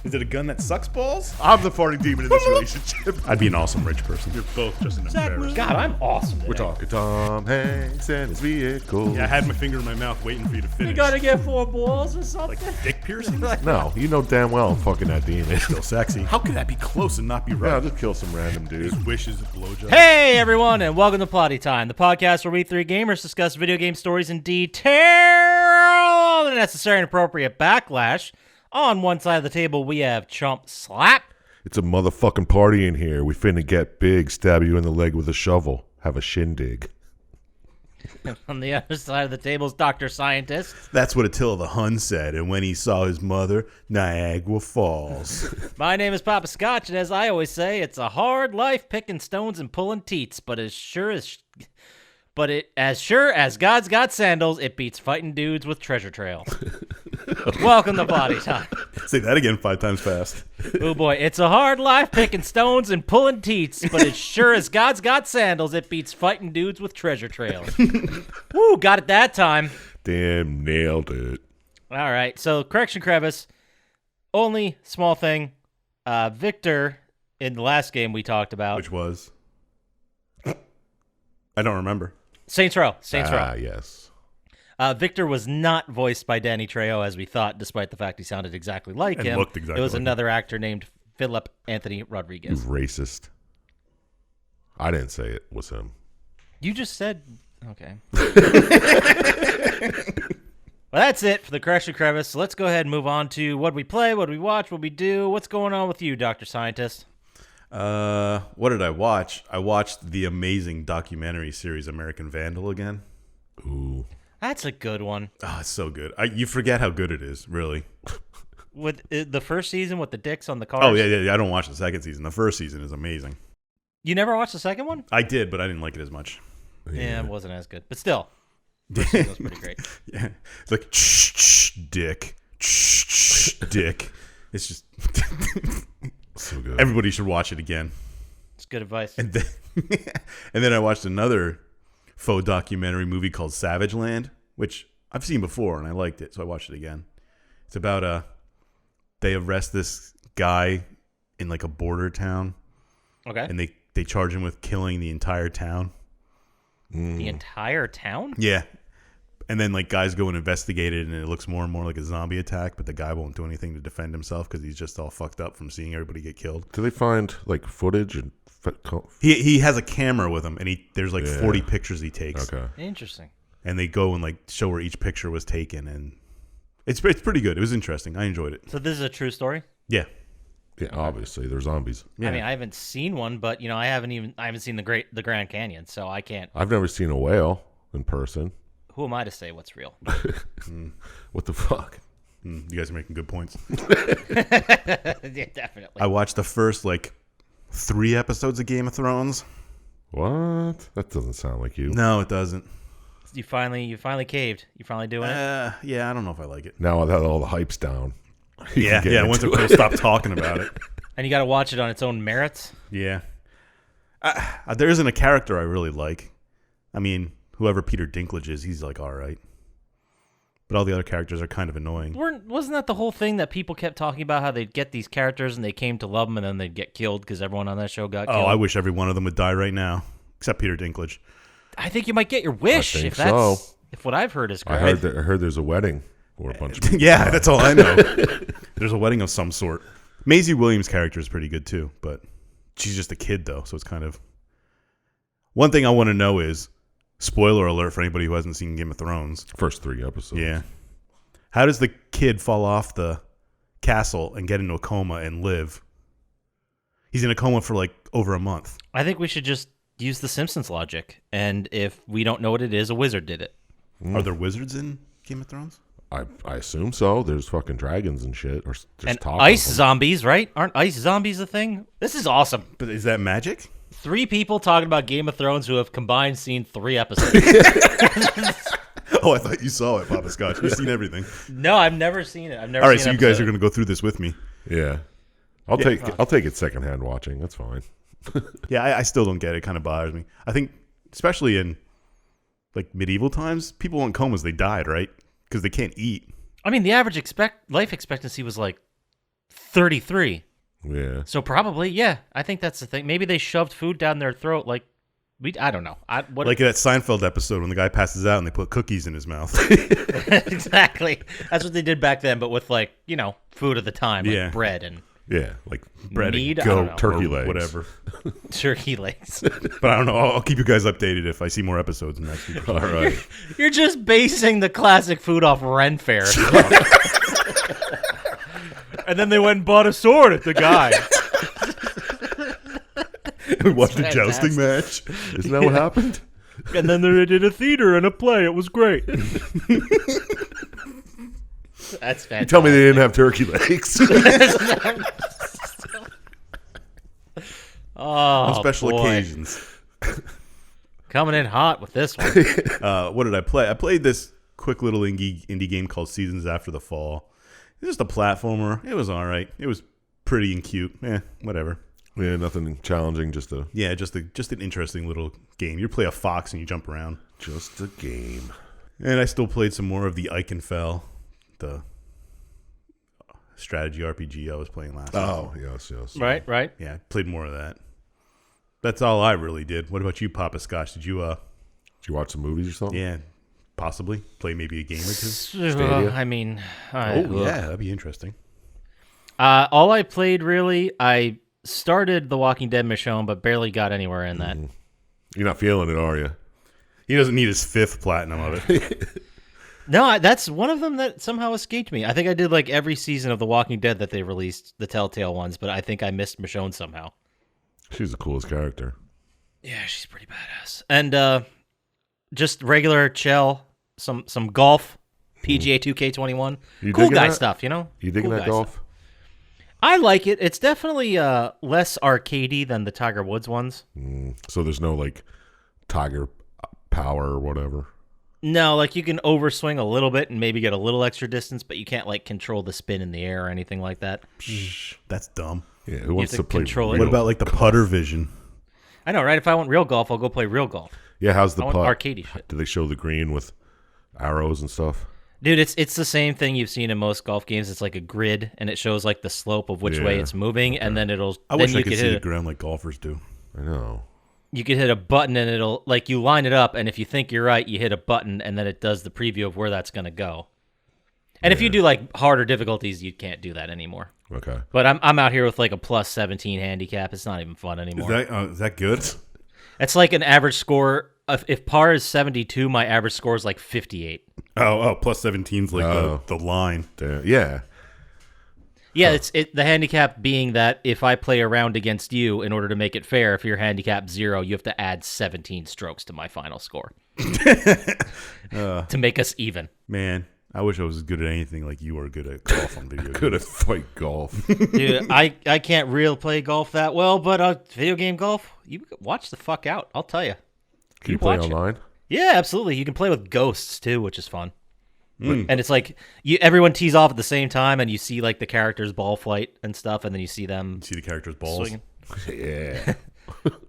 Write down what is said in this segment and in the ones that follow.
Is it a gun that sucks balls? I'm the farting demon in this relationship. I'd be an awesome rich person. You're both just an embarrassment. God, I'm awesome today. We're talking Tom Hanks and his vehicle. Yeah, I had my finger in my mouth waiting for you to finish. You gotta get 4 balls or something. Like dick piercing? No, you know damn well I'm fucking that demon. Still sexy. How could that be close and not be Yeah, right? I'll just kill some random dude. His wishes a blowjob. Hey everyone, and welcome to Plotty Time, the podcast where we three gamers discuss video game stories in detail, all the necessary and appropriate backlash. On one side of the table, we have Chump Slap. It's a motherfucking party in here. We finna get big, stab you in the leg with a shovel, have a shindig. And on the other side of the table is Dr. Syintist. That's what Attila the Hun said, and when he saw his mother, Niagara Falls. My name is Poppascotch, and as I always say, it's a hard life picking stones and pulling teats, but as sure as God's got sandals, it beats fighting dudes with treasure trails. Welcome to Plotty Time. Say that again 5 times fast. Oh boy, it's a hard life picking stones and pulling teats, but as sure as God's got sandals, it beats fighting dudes with treasure trails. Woo, got it that time. Damn, nailed it. All right, so correction crevice, only small thing. Victor, in the last game we talked about. Which was? I don't remember. Saints Row. Ah, yes. Victor was not voiced by Danny Trejo as we thought, despite the fact he sounded exactly like And him. looked exactly it was like him. another actor named Philip Anthony You Rodriguez. racist. I didn't say it was him. You just said, okay. Well, that's it for the correction crevice. So let's go ahead and move on to what we play, what we watch, what we do. What's going on with you, Dr. Syintist? What did I watch? I watched the amazing documentary series American Vandal again. Ooh. That's a good one. Oh, it's so good. You forget how good it is, really. With the first season with the dicks on the cars. Oh, yeah. I don't watch the second season. The first season is amazing. You never watched the second one? I did, but I didn't like it as much. Yeah, it wasn't as good. But still, first season was pretty great. Yeah. It's like, shh, dick. Shh, dick. It's just... So good. Everybody should watch it again. It's good advice. And then I watched another faux documentary movie called Savage Land, which I've seen before and I liked it, so I watched it again. It's about they arrest this guy in like a border town. Okay. And they charge him with killing the entire town. The entire town? Yeah. And then like guys go and investigate it, and it looks more and more like a zombie attack, but the guy won't do anything to defend himself because he's just all fucked up from seeing everybody get killed. Do they find like footage and He has a camera with him, and there's like 40 pictures he takes. Okay. Interesting. And they go and like show where each picture was taken, and it's pretty good. It was interesting. I enjoyed it. So this is a true story? Yeah. Yeah, obviously they're zombies. Yeah. I mean, I haven't seen one, but you know, I haven't seen the Grand Canyon, so I can't. I've never seen a whale in person. Who am I to say what's real? What the fuck? You guys are making good points. Yeah, definitely. I watched the first like 3 episodes of Game of Thrones. What? That doesn't sound like you. No, it doesn't. You finally caved. You finally doing it? Yeah, I don't know if I like it. Now that all the hype's down. you can get Yeah. Once into people stop talking about it. And you got to watch it on its own merits. Yeah. There isn't a character I really like. I mean, whoever Peter Dinklage is, he's like all right. But all the other characters are kind of annoying. Wasn't that the whole thing that people kept talking about, how they'd get these characters and they came to love them and then they'd get killed because everyone on that show got killed? Oh, I wish every one of them would die right now, except Peter Dinklage. I think you might get your wish I think if that's so. if what I've heard is I correct. heard there's a wedding or a bunch of people. Yeah, that's all I know. There's a wedding of some sort. Maisie Williams' character is pretty good too, but she's just a kid though, so it's kind of... One thing I want to know is, spoiler alert for anybody who hasn't seen Game of Thrones. First 3 episodes. Yeah. How does the kid fall off the castle and get into a coma and live? He's in a coma for like over a month. I think we should just use the Simpsons logic, and if we don't know what it is, a wizard did it. Are there wizards in Game of Thrones? I assume so. There's fucking dragons and shit. Or just And talk ice of them. zombies, right? Aren't ice zombies a thing? This is awesome. But is that magic? 3 people talking about Game of Thrones who have combined seen 3 episodes. Oh, I thought you saw it, Poppascotch. You've seen everything. No, I've never seen it. I've never All right, seen so an you guys episode. are going to go through this with me. Yeah. I'll take it secondhand watching. That's fine. Yeah, I still don't get it. It kind of bothers me. I think, especially in like medieval times, people in comas, they died, right? Because they can't eat. I mean, the average life expectancy was like 33. Yeah. So probably, yeah. I think that's the thing. Maybe they shoved food down their throat like I don't know. Like that Seinfeld episode when the guy passes out and they put cookies in his mouth. Exactly. That's what they did back then, but with like, food of the time, like bread and Yeah, like bread meat, and I don't know. turkey or legs. whatever. turkey legs. But I don't know. I'll keep you guys updated if I see more episodes next week. All right. You're just basing the classic food off Ren Fair. And then they went and bought a sword at the guy. We watched a Fantastic. jousting match. Isn't that what happened? And then they did a theater and a play. It was great. That's fantastic. Tell me they didn't have turkey legs. On Special occasions. Coming in hot with this one. What did I play? I played this quick little indie game called Seasons After the Fall. It's just a platformer. It was all right. It was pretty and cute. Whatever. Yeah, nothing challenging. Just an interesting little game. You play a fox and you jump around. Just a game. And I still played some more of the Eichenfell, the strategy RPG I was playing last night. Oh, yes. Right. Yeah, I played more of that. That's all I really did. What about you, Poppascotch? Did you, Did you watch some movies or something? yeah, possibly play maybe a game or two? Stadia? I mean, Yeah, that'd be interesting. all I played really, I started The Walking Dead Michonne, but barely got anywhere in that. You're not feeling it, are you? He doesn't need his 5th platinum of it. No, that's one of them that somehow escaped me. I think I did like every season of The Walking Dead that they released, the Telltale ones, but I think I missed Michonne somehow. She's the coolest character. Yeah, she's pretty badass. And just regular chill, some golf, PGA 2K21. You Cool digging guy that? stuff, You digging Cool that guy golf? stuff. I like it. It's definitely less arcadey than the Tiger Woods ones. So there's no like tiger power or whatever. No, like you can overswing a little bit and maybe get a little extra distance, but you can't like control the spin in the air or anything like that. That's dumb. Yeah, who wants to to play control it. real- What about like the putter vision? I know, right? If I want real golf, I'll go play real golf. Yeah, how's the I want putt? arcadey shit. Do they show the green with arrows and stuff? Dude, it's the same thing you've seen in most golf games. It's like a grid, and it shows like the slope of which way Yeah. it's moving, and then it'll. I then wish you I could see hit the ground like golfers do. I know. You could hit a button, and it'll like you line it up, and if you think you're right, you hit a button, and then it does the preview of where that's going to go. And if you do like harder difficulties, you can't do that anymore. Okay. But I'm out here with like a plus 17 handicap. It's not even fun anymore. Is that good? It's like an average score. If par is 72, my average score is like 58. Oh, plus 17's like Oh. the line. Yeah. Yeah, it's the handicap being that if I play a round against you, in order to make it fair, if you're handicap 0, you have to add 17 strokes to my final score to make us even. Man, I wish I was as good at anything like you are good at golf on video games. Good at fight golf. Dude, I can't real play golf that well, but video game golf, you watch the fuck out. I'll tell you. Can you play watch it. online? Yeah, absolutely. You can play with ghosts too, which is fun. And it's like everyone tees off at the same time, and you see like the characters ball flight and stuff, and then you see them See the character's balls. swinging. Yeah.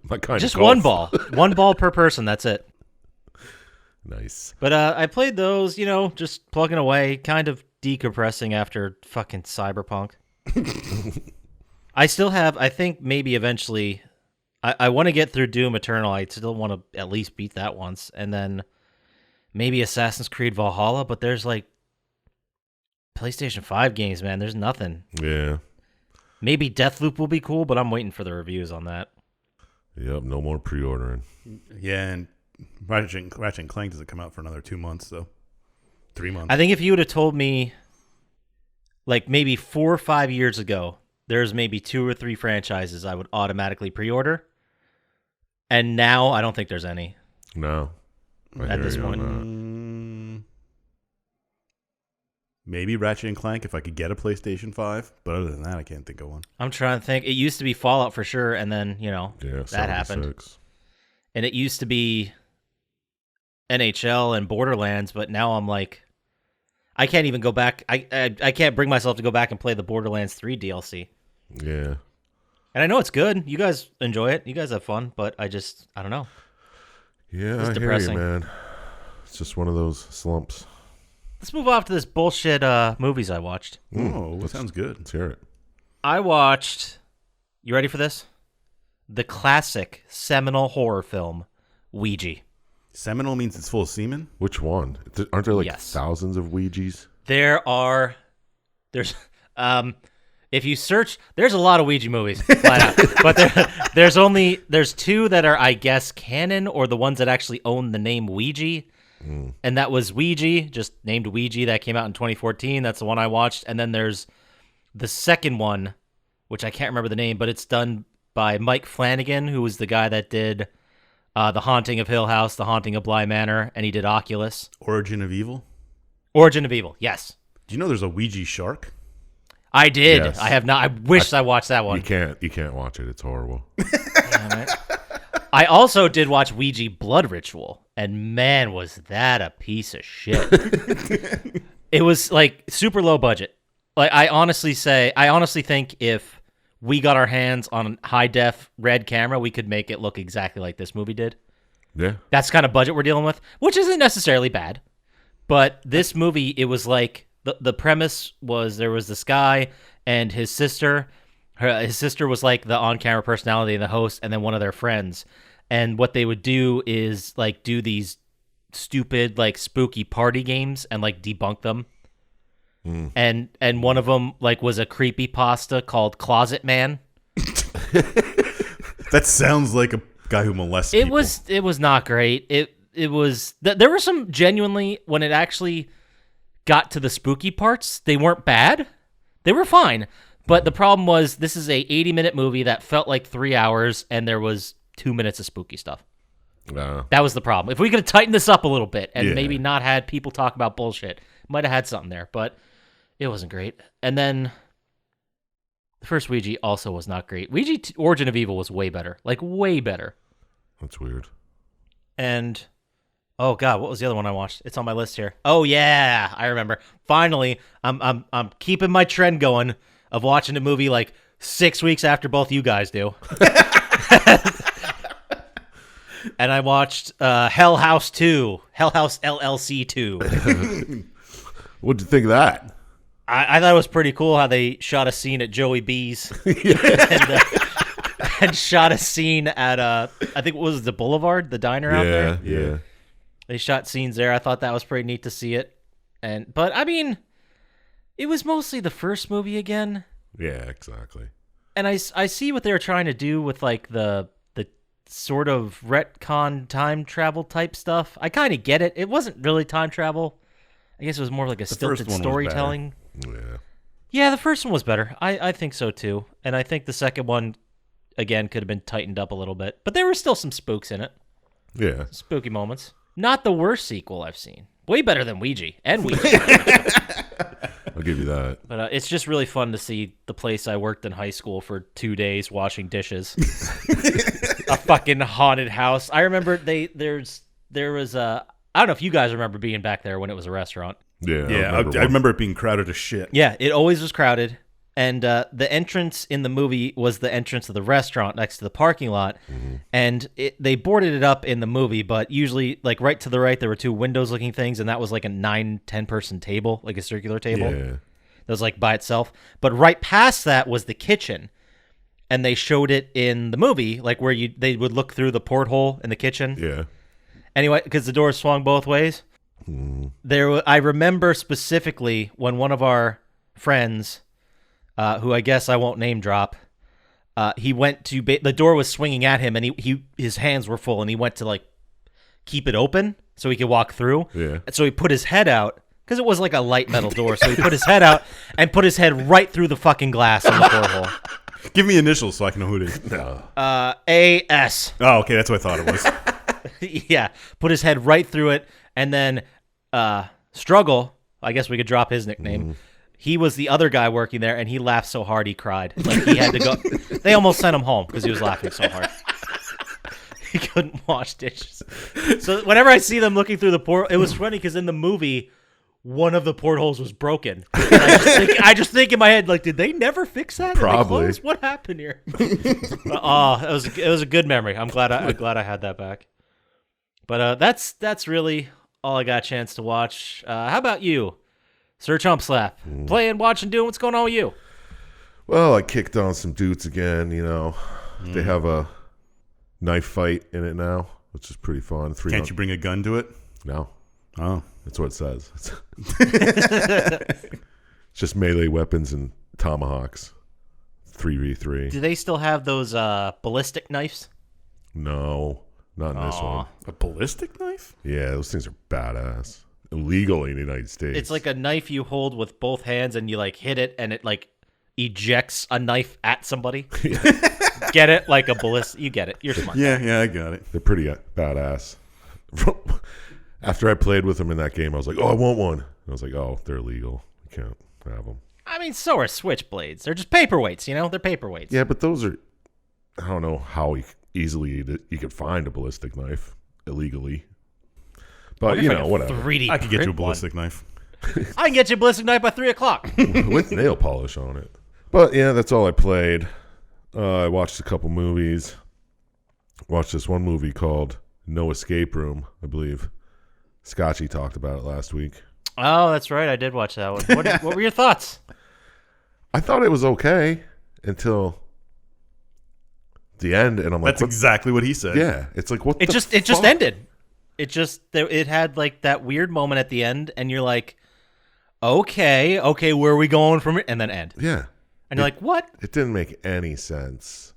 My kind Just of golf. one ball per person. That's it. Nice. But I played those, just plugging away, kind of decompressing after fucking Cyberpunk. I still have, I think maybe eventually, I want to get through Doom Eternal. I still want to at least beat that once. And then maybe Assassin's Creed Valhalla, but there's like PlayStation 5 games, man. There's nothing. Yeah. Maybe Deathloop will be cool, but I'm waiting for the reviews on that. Yep. No more pre-ordering. Yeah, and Ratchet and Clank doesn't come out for another 2 months, so 3 months. I think if you would have told me, like maybe 4 or 5 years ago, there's maybe 2 or 3 franchises I would automatically pre-order, and now I don't think there's any. No. I At hear this you on point. that. Maybe Ratchet and Clank if I could get a PlayStation 5, but other than that, I can't think of one. I'm trying to think. It used to be Fallout for sure, and then Yeah. that happened. 76. And it used to be NHL and Borderlands, but now I'm like, I can't even go back. I can't bring myself to go back and play the Borderlands 3 DLC. Yeah. And I know it's good. You guys enjoy it. You guys have fun, but I don't know. Yeah, It's I depressing. hear you, man. It's just one of those slumps. Let's move off to this bullshit movies I watched. Oh, that sounds good. Let's hear it. I watched. You ready for this? The classic seminal horror film, Ouija. Seminal means it's full of semen? Which one? Aren't there like Yes. thousands of Ouijas? There's if you search, there's a lot of Ouija movies, flat out. But there's two that are, I guess, canon, or the ones that actually own the name Ouija. And that was Ouija, just named Ouija, that came out in 2014. That's the one I watched. And then there's the second one, which I can't remember the name, but it's done by Mike Flanagan, who was the guy that did The Haunting of Hill House, The Haunting of Bly Manor, and he did Oculus. Origin of Evil? Origin of Evil, yes. Do you know there's a Ouija shark? I did. Yes. I have not. I wish I watched that one. You can't watch it. It's horrible. Damn it. I also did watch Ouija Blood Ritual, and man, was that a piece of shit. It was like super low budget. Like I honestly think if we got our hands on a high def red camera, we could make it look exactly like this movie did. Yeah. That's kind of budget we're dealing with, which isn't necessarily bad. But this movie, it was like the premise was there was this guy and his sister. His sister was like the on-camera personality and the host, and then one of their friends. And what they would do is like do these stupid like spooky party games and like debunk them. And one of them like was a creepypasta called Closet Man. That sounds like a guy who molests people. It was not great. It was there were some genuinely, when it actually got to the spooky parts, they weren't bad. They were fine. But the problem was this is a 80-minute movie that felt like 3 hours, and there was 2 minutes of spooky stuff. That was the problem. If we could have tightened this up a little bit and maybe not had people talk about bullshit, might have had something there, but it wasn't great. And then the first Ouija also was not great. Ouija Origin of Evil was way better. Like way better. That's weird. And oh god, what was the other one I watched? It's on my list here. Oh yeah, I remember. Finally, I'm keeping my trend going of watching a movie like 6 weeks after both you guys do. And I watched Hell House 2, Hell House LLC 2. What'd you think of that? I thought it was pretty cool how they shot a scene at Joey B's and shot a scene at I think it was the Boulevard, the diner out there. Yeah. They shot scenes there. I thought that was pretty neat to see it. But I mean, it was mostly the first movie again. Yeah, exactly. And I see what they were trying to do with like the sort of retcon time travel type stuff. I kind of get it. It wasn't really time travel. I guess it was more like a stilted storytelling. Yeah, the first one was better. I think so too. And I think the second one, again, could have been tightened up a little bit. But there were still some spooks in it. Yeah. Spooky moments. Not the worst sequel I've seen. Way better than Ouija and Ouija. I'll give you that. But it's just really fun to see the place I worked in high school for 2 days washing dishes. A fucking haunted house. I remember there was a... I don't know if you guys remember being back there when it was a restaurant. Yeah, I remember it being crowded as shit. Yeah, it always was crowded. And the entrance in the movie was the entrance of the restaurant next to the parking lot. Mm-hmm. And they boarded it up in the movie, but usually, like, right to the right, there were 2 windows-looking things, and that was like a 9-10 person table, like a circular table. Yeah. That was, like, by itself. But right past that was the kitchen. And they showed it in the movie, like, where they would look through the porthole in the kitchen. Yeah. Anyway, because the doors swung both ways. I remember specifically when one of our friends... who I guess I won't name drop. He went to the door was swinging at him, and his hands were full, and he went to like keep it open so he could walk through. Yeah. And so he put his head out because it was like a light metal door. So he put his head out and put his head right through the fucking glass in the porthole. Give me initials so I can know who it is. A.S. Oh, okay, that's what I thought it was. Yeah, put his head right through it, and then Struggle. I guess we could drop his nickname. He was the other guy working there, and he laughed so hard he cried. Like he had to go. They almost sent him home because he was laughing so hard. He couldn't wash dishes. So whenever I see them looking through the port, it was funny because in the movie, one of the portholes was broken. And I just think in my head, like, did they never fix that? Probably. What happened here? It was a good memory. I'm glad I had that back. But that's really all I got a chance to watch. How about you? Sir Chump Slap, playing, watching, doing. What's going on with you? Well, I kicked on some dudes again, you know. They have a knife fight in it now, which is pretty fun. Can't you bring a gun to it? No. Oh. That's what it says. It's just melee weapons and tomahawks. 3v3. Do they still have those ballistic knives? No, not in this one. A ballistic knife? Yeah, those things are badass. Illegal in the United States. It's like a knife you hold with both hands and you like hit it and it like ejects a knife at somebody. Get it? Like a ballistic. You get it. You're smart. Yeah, I got it. They're pretty badass. After I played with them in that game, I was like, oh, I want one. And I was like, oh, they're illegal. You can't have them. I mean, so are switchblades. They're just paperweights, you know? They're paperweights. Yeah, but those are, I don't know how easily you could find a ballistic knife illegally. But, you know, whatever. 3D I could get you a print ballistic knife. I can get you a ballistic knife by 3 o'clock. With nail polish on it. But, yeah, that's all I played. I watched a couple movies. Watched this one movie called No Escape Room, I believe. Scotchy talked about it last week. Oh, that's right. I did watch that one. What were your thoughts? I thought it was okay until the end, and I'm like, That's exactly what he said. yeah. It's like, what It the just fuck? ended. It had like that weird moment at the end, and you're like, okay, where are we going from it? And then end. Yeah. And you're like, what? It didn't make any sense.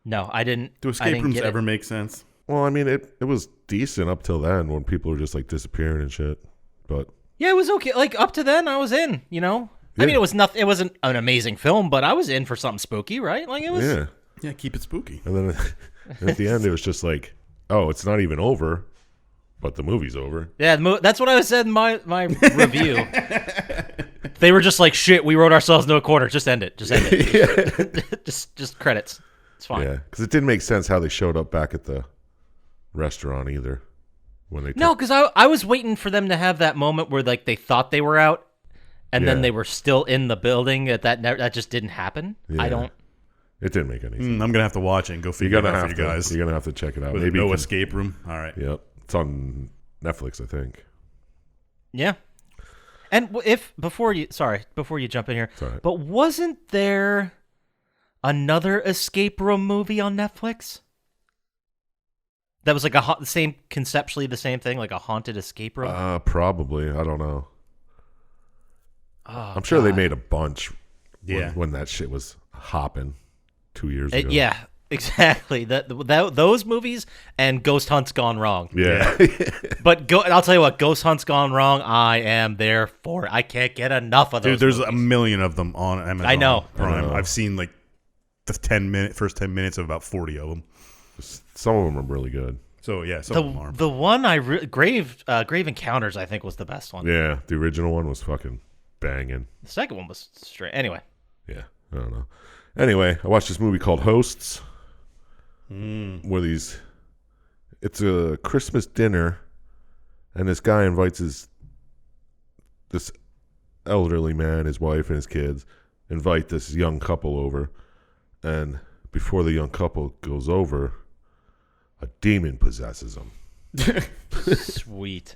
No, I didn't. Do I escape didn't rooms get it. ever make sense? Well, I mean, it was decent up till then when people were just like disappearing and shit. But Yeah, it was okay. Like up to then, I was in. You know, I Yeah. mean, it was nothing. It wasn't an amazing film, but I was in for something spooky, right? Like it was. yeah. Yeah, keep it spooky. And then at the end, it was just like, oh, it's not even over, but the movie's over. Yeah, that's what I said in my review. They were just like, shit, we wrote ourselves into a corner. Just end it. Just end it. just credits. It's fine. Yeah, because it didn't make sense how they showed up back at the restaurant either. When they No, because I was waiting for them to have that moment where like they thought they were out, and then Yeah. they were still in the building. That just didn't happen. Yeah. I don't. It didn't make any sense. I'm gonna have to watch it and go You're figure it gonna out for have you to. guys. You're gonna have to check it out. With Maybe no you can- escape room. All right. Yep, it's on Netflix, I think. Yeah. And before you jump in here, It's all right. but wasn't there another escape room movie on Netflix? That was like conceptually the same thing, like a haunted escape room. Probably. I don't know. Oh, I'm sure they God. made a bunch. Yeah. When that shit was hopping 2 years ago. Yeah, exactly. Those movies and Ghost Hunt's Gone Wrong. Yeah. But I'll tell you what, Ghost Hunt's Gone Wrong, I am there for it. I can't get enough of those. Dude, there's movies. a million of them on Amazon I know. Prime. I know. I've seen like the first 10 minutes of about 40 of them. Some of them are really good. So yeah, some of them are. The one Grave Encounters, I think, was the best one. Yeah, the original one was fucking banging. The second one was straight. Anyway, Yeah, I don't know. Anyway, I watched this movie called Hosts. Where it's a Christmas dinner, and this guy invites this elderly man, his wife, and his kids, invite this young couple over, and before the young couple goes over, a demon possesses them. sweet.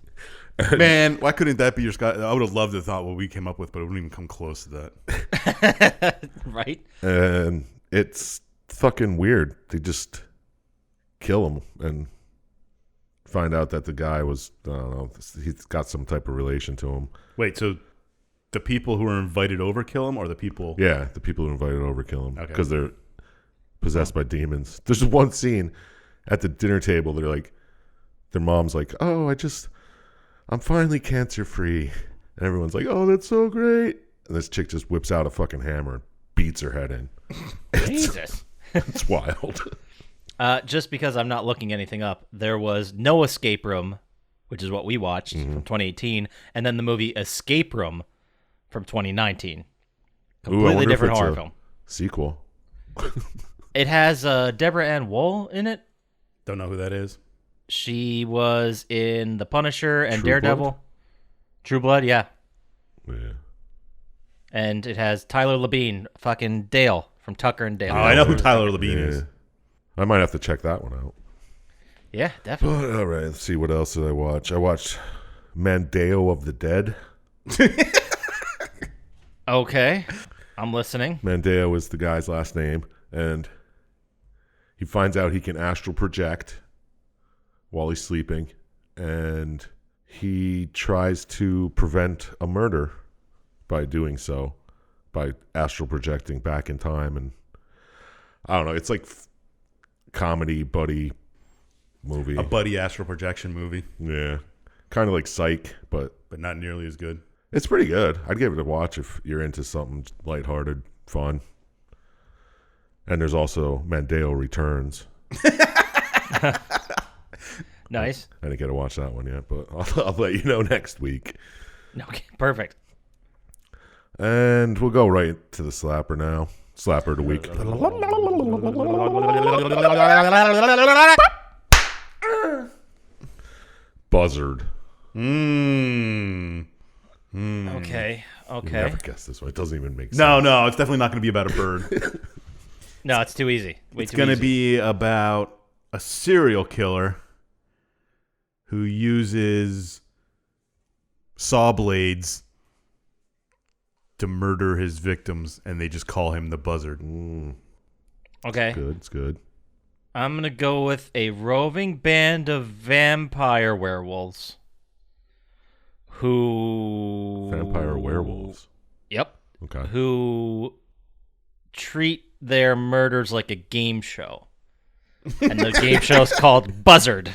Man, why couldn't that be your Scott? I would have loved to have thought what we came up with, but it wouldn't even come close to that. Right? And it's fucking weird. They just kill him and find out that the guy was, I don't know, he's got some type of relation to him. Wait, so the people who are invited over kill him, or the people? Yeah, the people who invited over kill him Okay. because they're possessed by demons. There's one scene at the dinner table. They're like, their mom's like, "Oh, I'm finally cancer free," and everyone's like, "Oh, that's so great." And this chick just whips out a fucking hammer and beats her head in. Jesus. It's wild. Just because I'm not looking anything up, there was No Escape Room, which is what we watched from 2018, and then the movie Escape Room from 2019. Ooh, I Completely wonder if different it's horror a film. sequel. It has Deborah Ann Woll in it. Don't know who that is. She was in The Punisher and True Daredevil. Blood? True Blood, yeah. Yeah. And it has Tyler Labine, fucking Dale from Tucker and Dale. Oh, I know who Tyler Labine is. Yeah. I might have to check that one out. Yeah, definitely. But, all right, let's see. What else did I watch? I watched Mandeo of the Dead. Okay. I'm listening. Mandeo is the guy's last name, and he finds out he can astral project while he's sleeping, and he tries to prevent a murder by doing so, by astral projecting back in time. And I don't know, it's like comedy buddy movie. A buddy astral projection movie. Yeah. Kind of like Psych, but not nearly as good. it's pretty good. I'd give it a watch if you're into something lighthearted, fun. And there's also Mandeo Returns. Nice. I didn't get to watch that one yet, but I'll let you know next week. Okay, perfect. And we'll go right to the slapper now. Slapper of the week. Buzzard. Okay. You never guess this one. It doesn't even make sense. No, it's definitely not going to be about a bird. No, it's too easy. It's going to be about a serial killer who uses saw blades to murder his victims, and they just call him the Buzzard. Okay. Good. It's good. I'm going to go with a roving band of vampire werewolves. Vampire werewolves. Yep. Okay. Who treat their murders like a game show. And the game show is called Buzzard.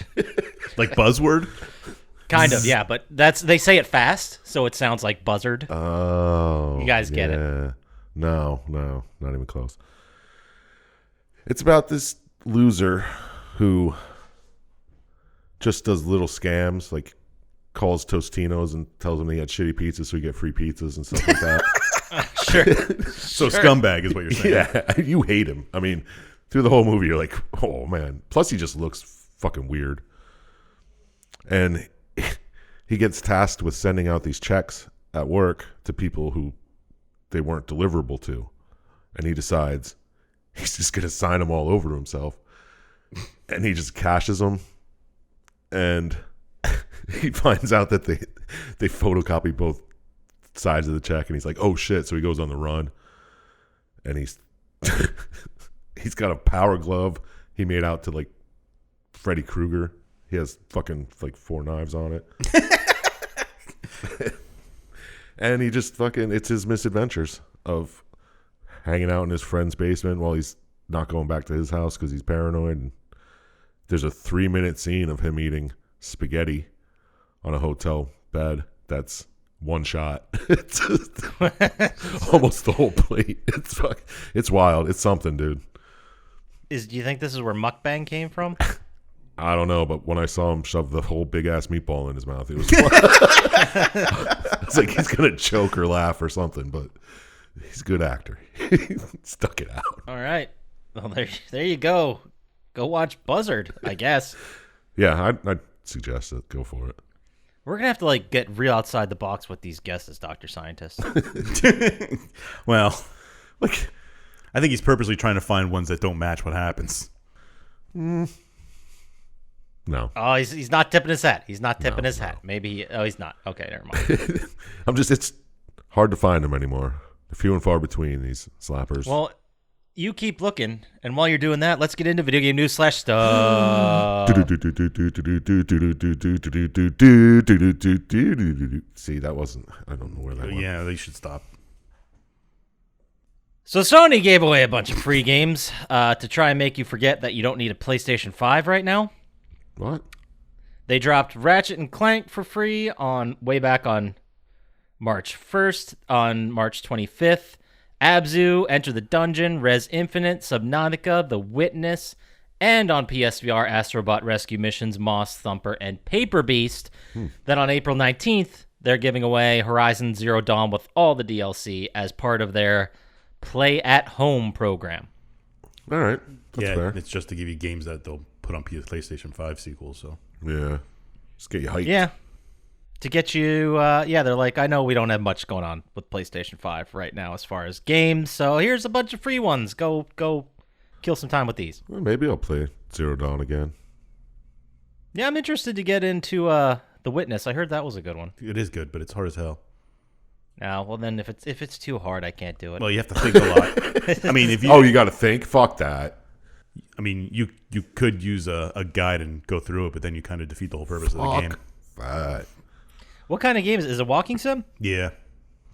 Like Buzzword? Kind of, yeah, but they say it fast, so it sounds like Buzzard. Oh. You guys get it. No, not even close. It's about this loser who just does little scams, like calls Tostinos and tells them he had shitty pizzas so he get free pizzas and stuff like that. Sure. So scumbag is what you're saying. Yeah, you hate him. I mean, through the whole movie, you're like, oh, man. Plus, he just looks fucking weird. And he gets tasked with sending out these checks at work to people who they weren't deliverable to. And he decides he's just going to sign them all over to himself. And he just cashes them. And he finds out that they photocopy both sides of the check. And he's like, oh, shit. So he goes on the run. And he's got a power glove he made out to, like, Freddy Krueger. He has fucking, like, 4 knives on it. And he just fucking, it's his misadventures of hanging out in his friend's basement while he's not going back to his house because he's paranoid. And there's a 3-minute scene of him eating spaghetti on a hotel bed that's one shot. It's just almost the whole plate. It's wild. It's something, dude. Do you think this is where mukbang came from? I don't know, but when I saw him shove the whole big ass meatball in his mouth, it was it's like he's gonna choke or laugh or something. But he's a good actor. He stuck it out. All right. Well, there you go. Go watch Buzzard, I guess. Yeah, I'd suggest it. Go for it. We're gonna have to get real outside the box with these guesses, Dr. Scientist. Well, like, I think he's purposely trying to find ones that don't match what happens. No. Oh, he's not tipping his hat. He's not tipping his hat. Maybe he's not. Okay, never mind. It's hard to find them anymore. They're few and far between, these slappers. Well, you keep looking, and while you're doing that, let's get into video game news / stuff. See, that wasn't, I don't know where that went. Yeah, they should stop. So Sony gave away a bunch of free games to try and make you forget that you don't need a PlayStation 5 right now. What? They dropped Ratchet and Clank for free way back on March 1st, on March 25th. Abzu, Enter the Dungeon, Res Infinite, Subnautica, The Witness, and on PSVR, Astrobot Rescue Missions, Moss Thumper, and Paper Beast. Then on April 19th, they're giving away Horizon Zero Dawn with all the DLC as part of their Play at Home program. All right. That's fair. It's just to give you games that they'll put on PlayStation 5 sequels. So Yeah. Just get you hyped. Yeah. To get you, they're like, I know we don't have much going on with PlayStation 5 right now as far as games, so here's a bunch of free ones. Go kill some time with these. Well, maybe I'll play Zero Dawn again. Yeah, I'm interested to get into The Witness. I heard that was a good one. it is good, but it's hard as hell. No, well then if it's too hard, I can't do it. Well, you have to think a lot. I mean, if you, Oh, you got to think. Fuck that. I mean, you could use a guide and go through it, but then you kind of defeat the whole purpose of the game. That. What kind of game is it? Walking sim? Yeah,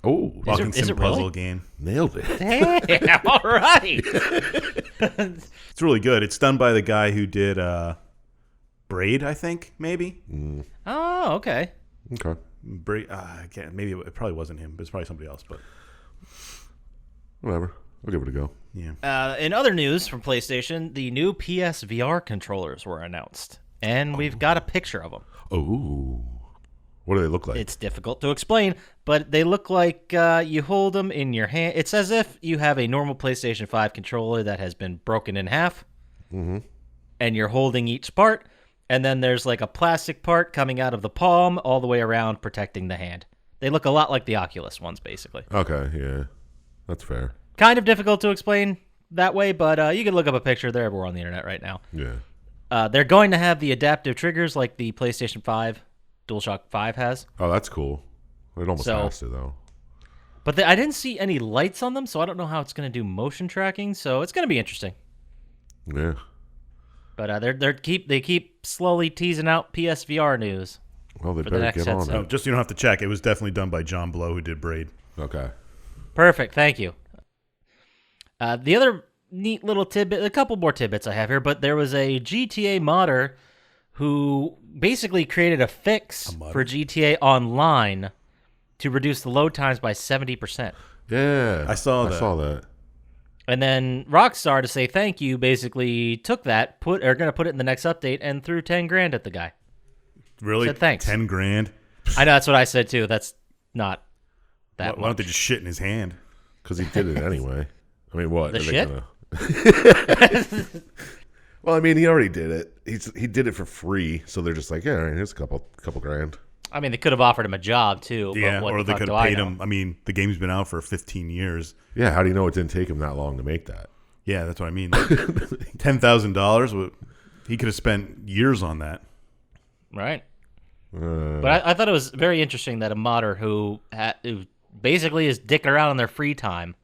Oh, walking is sim it really? puzzle game. nailed it. Damn! All right. It's really good. It's done by the guy who did Braid, I think, maybe. Oh, okay. Okay. Braid. I can't. Maybe it probably wasn't him, but it's probably somebody else. But Whatever. I'll give it a go. yeah. In other news from PlayStation, the new PS VR controllers were announced, and we've got a picture of them. Oh. What do they look like? It's difficult to explain, but they look like you hold them in your hand. It's as if you have a normal PlayStation 5 controller that has been broken in half, and you're holding each part, and then there's like a plastic part coming out of the palm all the way around protecting the hand. They look a lot like the Oculus ones, basically. Okay, yeah. That's fair. Kind of difficult to explain that way, but you can look up a picture. They're everywhere on the internet right now. Yeah. They're going to have the adaptive triggers like the PlayStation 5 DualShock 5 has. Oh, that's cool. It almost has to, though. But I didn't see any lights on them, so I don't know how it's going to do motion tracking. So it's going to be interesting. Yeah. But they keep slowly teasing out PSVR news. Well, they For the better next get on headset. No, it. just so you don't have to check. It was definitely done by John Blow, who did Braid. Okay. Perfect, thank you. The other neat little tidbit, a couple more tidbits I have here, but there was a GTA modder who basically created a fix for GTA Online to reduce the load times by 70%. Yeah. I saw that. And then Rockstar, to say thank you, basically took that, are going to put it in the next update, and threw $10,000 at the guy. Really? Said thanks. $10,000. I know, that's what I said too. That's not that Why don't they much. just shit in his hand? Because he did it anyway. I mean, what? The Are they shit? Well, I mean, he already did it. He did it for free, so they're just like, yeah, all right, here's a couple grand. I mean, they could have offered him a job too. Yeah, but what or the they fuck could do have I paid know? him. I mean, the game's been out for 15 years. Yeah, how do you know it didn't take him that long to make that? Yeah, that's what I mean. Like, $10,000, he could have spent years on that. Right. But I thought it was very interesting that a modder who basically is dicking around on their free time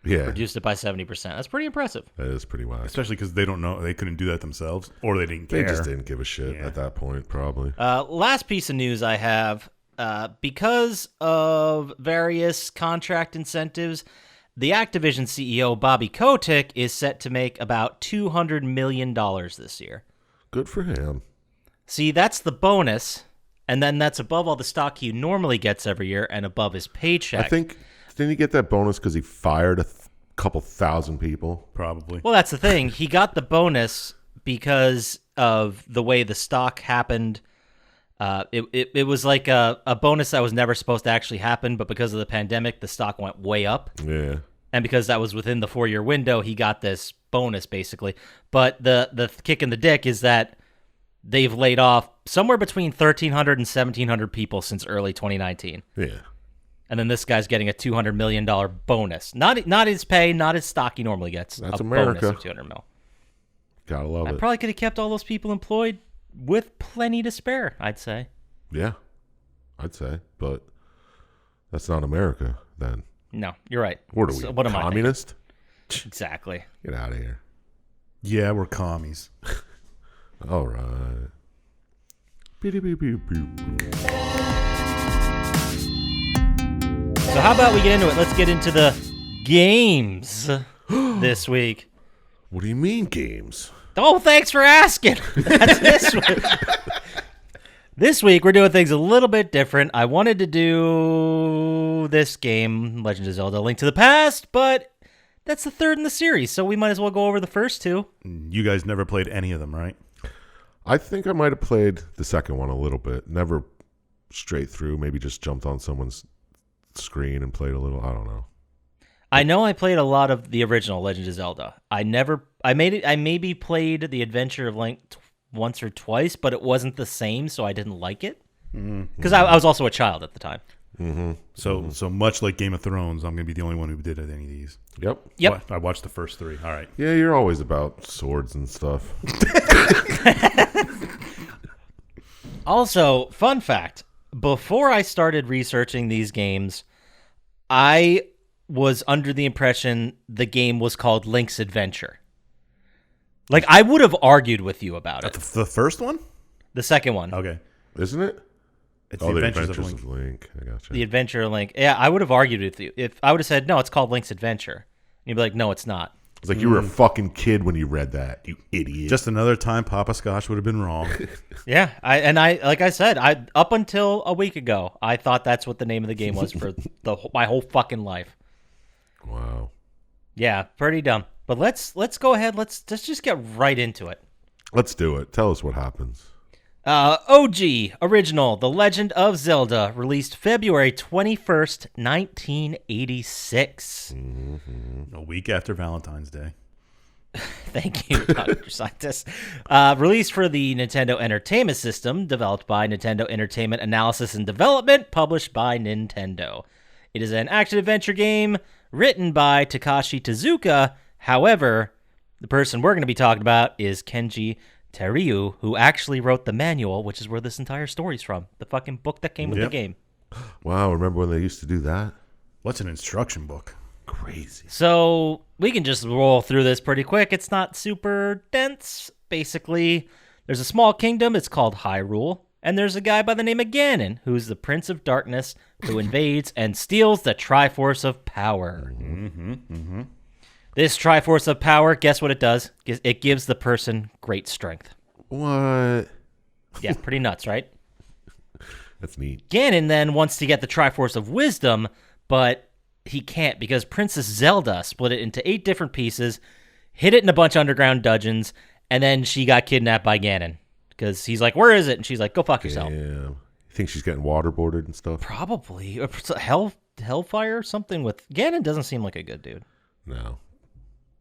Yeah, reduced it by 70%. That's pretty impressive. that is pretty wild. Especially because they don't know. They couldn't do that themselves, or they didn't They care. just didn't give a shit Yeah. at that point, probably. Last piece of news I have, because of various contract incentives, the Activision CEO, Bobby Kotick, is set to make about $200 million this year. Good for him. See, that's the bonus, and then that's above all the stock he normally gets every year and above his paycheck. I think, didn't he get that bonus because he fired a couple thousand people? Probably. Well, that's the thing. He got the bonus because of the way the stock happened. It was like a bonus that was never supposed to actually happen, but because of the pandemic, the stock went way up. Yeah. And because that was within the 4-year window, he got this bonus, basically. But the kick in the dick is that they've laid off somewhere between 1,300 and 1,700 people since early 2019. Yeah. And then this guy's getting a $200 million bonus. Not his pay, not his stock he normally gets. That's a America. bonus of $200 million. Gotta love I it. probably could have kept all those people employed with plenty to spare, I'd say. Yeah, I'd say. But that's not America, then. No, you're right. What are we, So what am I thinking? communist? Exactly. Get out of here. Yeah, we're commies. All right. So how about we get into it? Let's get into the games this week. What do you mean games? Oh, thanks for asking. That's this week. This week, we're doing things a little bit different. I wanted to do this game, Legend of Zelda: Link to the Past, but that's the third in the series, so we might as well go over the first two. You guys never played any of them, right? I think I might have played the second one a little bit. Never straight through. Maybe just jumped on someone's screen and played a little. I don't know. I know I played a lot of the original Legend of Zelda. I maybe played the Adventure of Link once or twice, but it wasn't the same, so I didn't like it. Because I was also a child at the time. Mm-hmm. So much like Game of Thrones, I'm going to be the only one who did any of these. Yep. Yep. I watched the first three. All right. Yeah, you're always about swords and stuff. Also, fun fact, before I started researching these games, I was under the impression the game was called Link's Adventure. Like, I would have argued with you about it. The first one? The second one. Okay. Isn't it? It's The the Adventures Adventures of Link. I gotcha. The Adventure of Link. Yeah, I would have argued with you. If I would have said, no, it's called Link's Adventure. And you'd be like, no, it's not. It's like you were a fucking kid when you read that, you idiot. Just another time Poppascotch would have been wrong. Yeah, like I said, up until a week ago, I thought that's what the name of the game was for my whole fucking life. Wow. Yeah, pretty dumb. But let's go ahead. Let's just get right into it. Let's do it. Tell us what happens. OG original, The Legend of Zelda, released February 21st, 1986. A week after Valentine's Day. Thank you, Dr. Syintist. Released for the Nintendo Entertainment System, developed by Nintendo Entertainment Analysis and Development, published by Nintendo. It is an action-adventure game written by Takashi Tezuka. However, the person we're going to be talking about is Kenji Teryu, who actually wrote the manual, which is where this entire story's from. The fucking book that came with the game. Wow, remember when they used to do that? What's an instruction book? Crazy. So we can just roll through this pretty quick. It's not super dense. Basically, there's a small kingdom. It's called Hyrule. And there's a guy by the name of Ganon, who's the Prince of Darkness, who invades and steals the Triforce of Power. This Triforce of Power, guess what it does? It gives the person great strength. What? Yeah, pretty nuts, right? That's neat. Ganon then wants to get the Triforce of Wisdom, but he can't because Princess Zelda split it into 8 different pieces, hid it in a bunch of underground dungeons, and then she got kidnapped by Ganon. Because he's like, where is it? And she's like, go fuck yourself. Yeah. You think she's getting waterboarded and stuff? Probably. Hellfire or something with... Ganon doesn't seem like a good dude. No.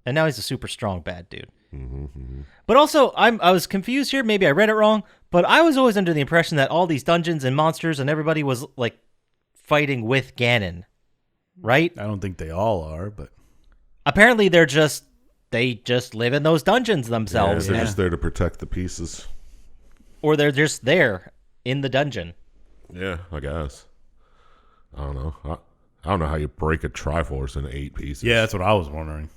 And now he's a super strong bad dude. But also, I was confused here. Maybe I read it wrong. But I was always under the impression that all these dungeons and monsters and everybody was like fighting with Ganon. Right? I don't think they all are, but... Apparently they just live in those dungeons themselves. Yeah, they're just there to protect the pieces. Or they're just there in the dungeon. Yeah, I guess. I don't know. I don't know how you break a Triforce in 8 pieces. Yeah, that's what I was wondering.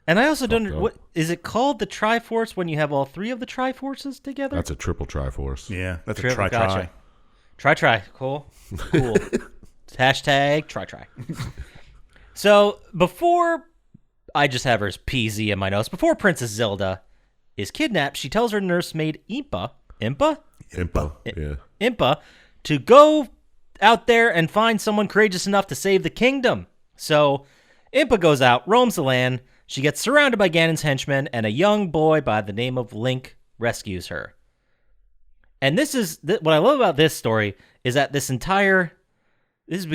And I also don't... What is it called, the Triforce, when you have all 3 of the Triforces together? That's a triple Triforce. Yeah, that's Triple, a try. gotcha. Try. Cool. Hashtag try. So, before... I just have her as PZ in my notes. Before Princess Zelda is kidnapped, she tells her nursemaid Impa, to go out there and find someone courageous enough to save the kingdom. So, Impa goes out, roams the land. She gets surrounded by Ganon's henchmen, and a young boy by the name of Link rescues her. And this is what I love about this story is that this has been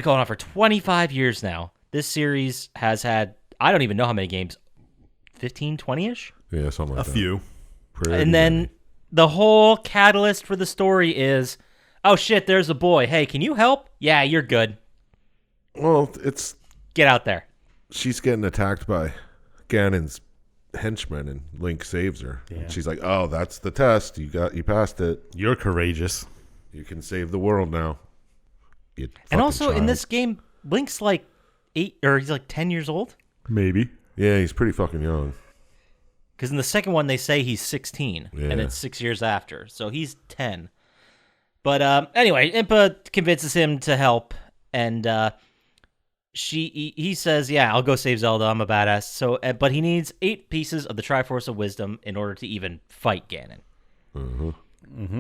going on for 25 years now. This series has had, I don't even know how many games, 15, 20-ish? Yeah, something like A that. few. Pretty And then many. the whole catalyst for the story is, oh shit, there's a boy. Hey, can you help? Yeah, you're good. Well, Get out there. she's getting attacked by Ganon's henchmen, and Link saves her. Yeah. And she's like, "Oh, that's the test. You passed it. You're courageous. You can save the world now." You And fucking also in child. this game, Link's like 8 or he's like 10 years old. Maybe. Yeah, he's pretty fucking young. Because in the second one, they say he's 16, and Yeah. it's 6 years after. So he's 10. But anyway, Impa convinces him to help, and he says, yeah, I'll go save Zelda. I'm a badass. So, but he needs 8 pieces of the Triforce of Wisdom in order to even fight Ganon.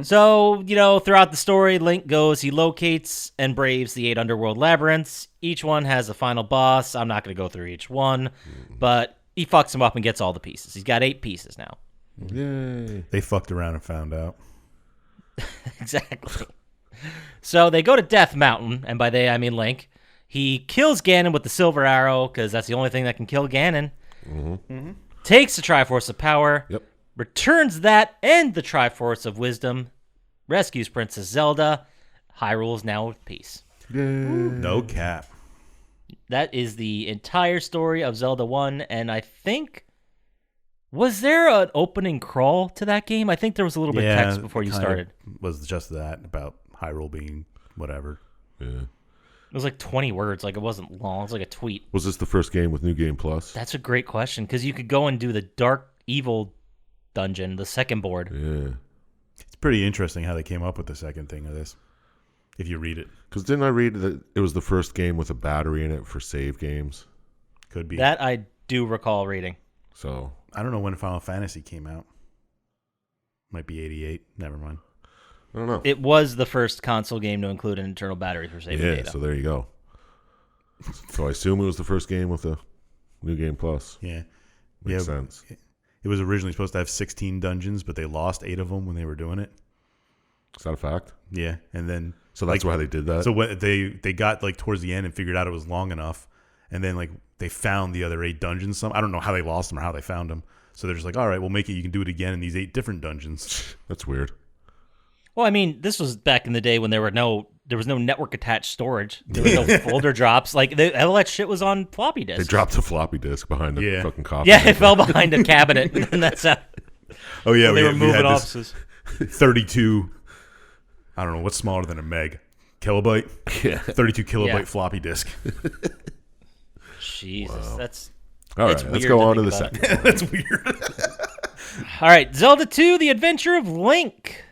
So, throughout the story, Link he locates and braves the 8 underworld labyrinths. Each one has a final boss. I'm not going to go through each one, but he fucks him up and gets all the pieces. He's got 8 pieces now. Yay. They fucked around and found out. Exactly. So they go to Death Mountain, and by they, I mean Link. He kills Ganon with the silver arrow, because that's the only thing that can kill Ganon. Takes the Triforce of Power. Yep. Returns that and the Triforce of Wisdom. Rescues Princess Zelda. Hyrule is now at peace. Yay. No cap. That is the entire story of Zelda 1, and I think... Was there an opening crawl to that game? I think there was a little bit of text before you kind of started. Was just that about Hyrule being whatever. Yeah. was like 20 words. Like, it wasn't long. It was like a tweet. Was this the first game with New Game Plus? That's a great question, because you could go and do the Dark Evil dungeon, the second board. Yeah. It's pretty interesting how they came up with the second thing of this, if you read it. Because didn't I read that it was the first game with a battery in it for save games? Could be. That I do recall reading. So I don't know when Final Fantasy came out. Might be 88. Never mind. I don't know. It was the first console game to include an internal battery for saving data. So there you go. So I assume it was the first game with a New Game Plus. Yeah. Makes sense. It was originally supposed to have 16 dungeons, but they lost 8 of them when they were doing it. Is that a fact? Yeah, and then So that's why they did that? so when they got like towards the end and figured out it was long enough, and then like they found the other 8 dungeons. I don't know how they lost them or how they found them. So they're just like, all right, we'll make it. You can do it again in these 8 different dungeons. That's weird. Well, I mean, this was back in the day when there was no network attached storage. There was no folder drops. Like, all that shit was on floppy They disks. dropped a floppy disk behind the fucking coffee. Yeah, it fell behind a cabinet, and that's how Oh yeah, they were we moving had this offices. 32. I don't know what's smaller than a meg. Kilobyte. Yeah. 32 kilobyte Yeah. floppy disk. Jesus, that's All It's right, let's weird go to on to think the about. second. That's weird. all right. Zelda 2: The Adventure of Link,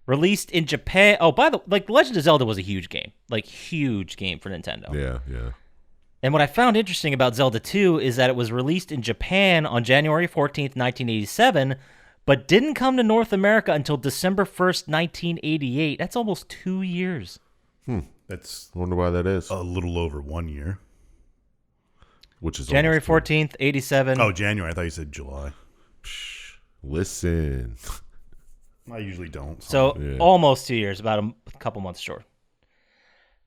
released in Japan. Oh, by the like, Legend of Zelda was a huge game, like huge game for Nintendo. Yeah. And what I found interesting about Zelda 2 is that it was released in Japan on January 14th, 1987, but didn't come to North America until December 1st, 1988. That's almost 2 years. That's I wonder why that is. a little over 1 year. Which is January almost 14th, 87. Oh, January. I thought you said July. Listen. I usually don't. So Yeah. almost 2 years, about a couple months short.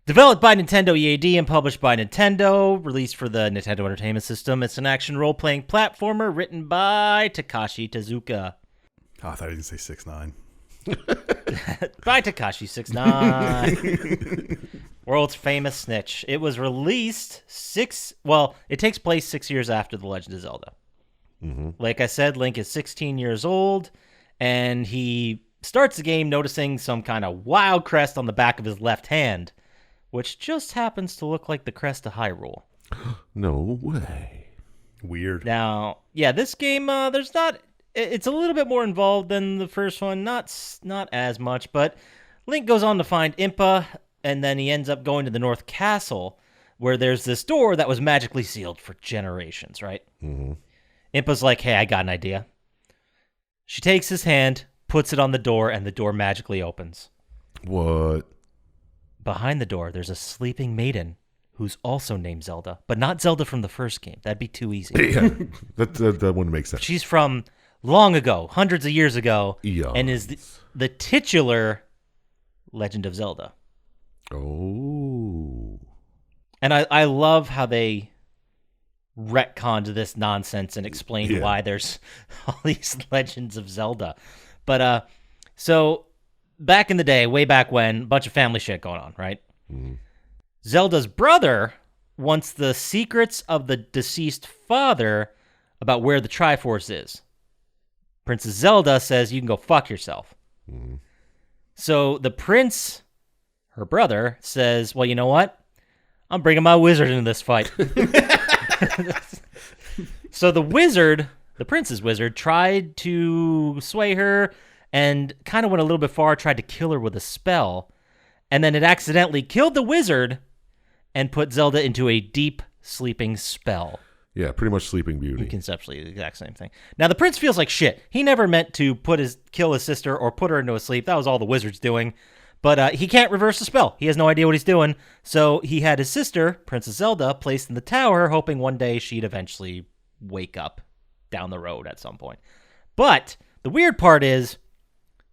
Developed by Nintendo EAD and published by Nintendo, released for the Nintendo Entertainment System. It's an action role-playing platformer written by Takashi Tezuka. Oh, I thought you didn't say 6'9". By Takashi 69. World's famous snitch. It was released it takes place 6 years after The Legend of Zelda. Mm-hmm. Like I said, Link is 16 years old, and he starts the game noticing some kind of wild crest on the back of his left hand, which just happens to look like the crest of Hyrule. No way. Weird. Now, yeah, this game, it's a little bit more involved than the first one, not as much, but Link goes on to find Impa, and then he ends up going to the North Castle, where there's this door that was magically sealed for generations, right? Mm-hmm. Impa's like, hey, I got an idea. She takes his hand, puts it on the door, and the door magically opens. What? Behind the door, there's a sleeping maiden who's also named Zelda, but not Zelda from the first game. That'd be too easy. Yeah, that wouldn't make sense. She's from long ago, hundreds of years ago, Eons. and is the titular Legend of Zelda. Oh. And I love how they retconned this nonsense and explained why there's all these Legends of Zelda. But so back in the day, way back when, a bunch of family shit going on, right? Mm-hmm. Zelda's brother wants the secrets of the deceased father about where the Triforce is. Princess Zelda says, you can go fuck yourself. Mm-hmm. So the prince, her brother, says, well, you know what? I'm bringing my wizard into this fight. So the wizard, the prince's wizard, tried to sway her and kind of went a little bit far, tried to kill her with a spell. And then it accidentally killed the wizard and put Zelda into a deep sleeping spell. Yeah, pretty much Sleeping Beauty. Conceptually, the exact same thing. Now, the prince feels like shit. He never meant to kill his sister or put her into a sleep. That was all the wizard's doing. But he can't reverse the spell. He has no idea what he's doing. So he had his sister, Princess Zelda, placed in the tower, hoping one day she'd eventually wake up down the road at some point. But the weird part is,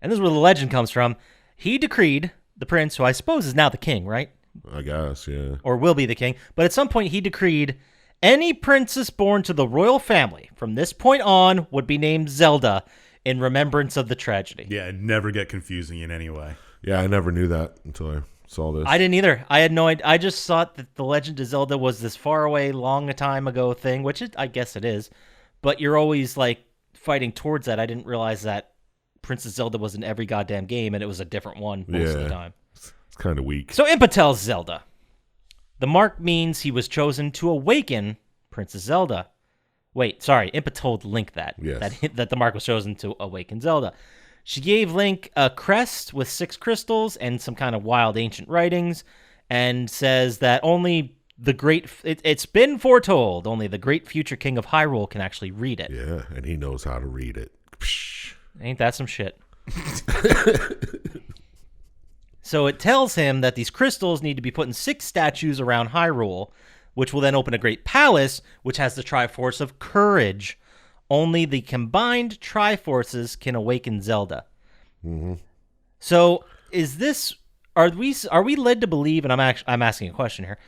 and this is where the legend comes from, he decreed, the prince, who I suppose is now the king, right? I guess, yeah. Or will be the king. But at some point he decreed any princess born to the royal family from this point on would be named Zelda in remembrance of the tragedy. Yeah, it'd never get confusing in any way. Yeah, I never knew that until I saw this. I didn't either. I had no idea. I just thought that The Legend of Zelda was this far away, long a time ago thing, which I guess it is. But you're always like fighting towards that. I didn't realize that Princess Zelda was in every goddamn game, and it was a different one most of the time. It's kind of weak. So Impa tells Zelda, The mark means he was chosen to awaken Princess Zelda. Wait, sorry, Impa told Link that. Yes. That the mark was chosen to awaken Zelda. She gave Link a crest with 6 crystals and some kind of wild ancient writings, and says that only the great... It's been foretold, only the great future king of Hyrule can actually read it. Yeah, and he knows how to read it. Psh. Ain't that some shit? So it tells him that these crystals need to be put in 6 statues around Hyrule, which will then open a great palace, which has the Triforce of Courage. Only the combined Triforces can awaken Zelda. Mm-hmm. So is this... Are we led to believe, and I'm asking a question here,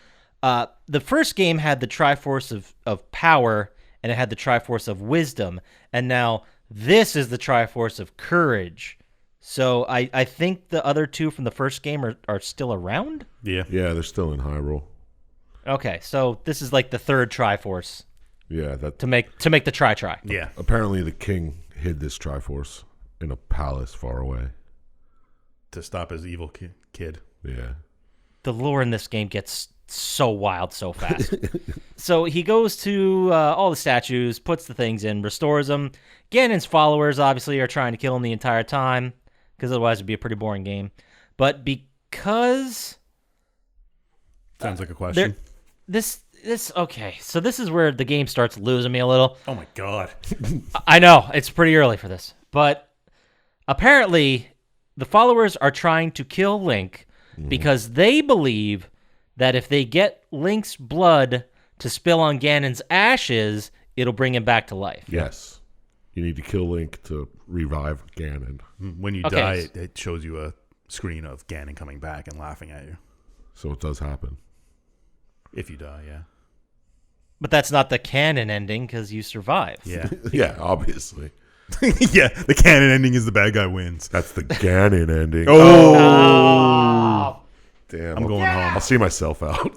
the first game had the Triforce of Power, and it had the Triforce of Wisdom, and now this is the Triforce of Courage. So I think the other 2 from the first game are still around? Yeah. Yeah, they're still in Hyrule. Okay, so this is like the third Triforce Yeah, that to make the Tri. Yeah. apparently the king hid this Triforce in a palace far away. To stop his evil kid. Yeah. The lore in this game gets so wild so fast. So he goes to all the statues, puts the things in, restores them. Ganon's followers obviously are trying to kill him the entire time, because otherwise it'd be a pretty boring game. But because... Sounds like a question. This okay, so this is where the game starts losing me a little. Oh my god. I know, it's pretty early for this. But apparently, the followers are trying to kill Link because they believe that if they get Link's blood to spill on Ganon's ashes, it'll bring him back to life. Yes. You need to kill Link to revive Ganon. When you Okay. die, it shows you a screen of Ganon coming back and laughing at you. So it does happen. If you die, yeah. But that's not the canon ending because you survive. Yeah. Yeah, obviously. Yeah, the canon ending is the bad guy wins. That's the Ganon ending. Oh. Damn. I'm going home. I'll see myself out.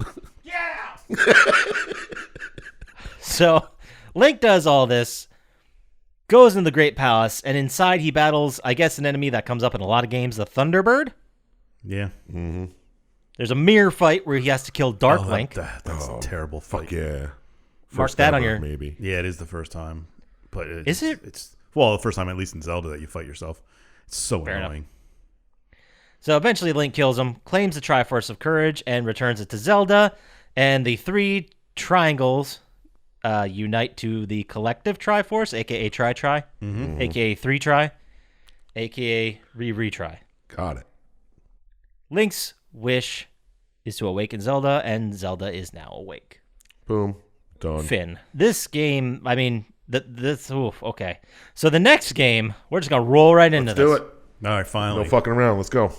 So Link does all this, goes in the Great Palace, and inside he battles, I guess, an enemy that comes up in a lot of games, the Thunderbird. Yeah. Mm-hmm. There's a mirror fight where he has to kill Dark Oh, Link. That's a terrible fight. Fuck yeah. Mark First that on ever, your- maybe. Yeah, it is the first time. But Is it? It's well, the first time at least in Zelda that you fight yourself. It's so Fair enough. annoying. So eventually Link kills him, claims the Triforce of Courage, and returns it to Zelda. And the 3 triangles unite to the collective Triforce, a.k.a. Tri-Tri, a.k.a. 3-Tri, a.k.a. Retry. Got it. Link's wish is to awaken Zelda, and Zelda is now awake. Boom. Done. Finn. This game, I mean, okay. So the next game, we're just going to roll right into Let's this. do it. All right, finally. No fucking around. Let's go.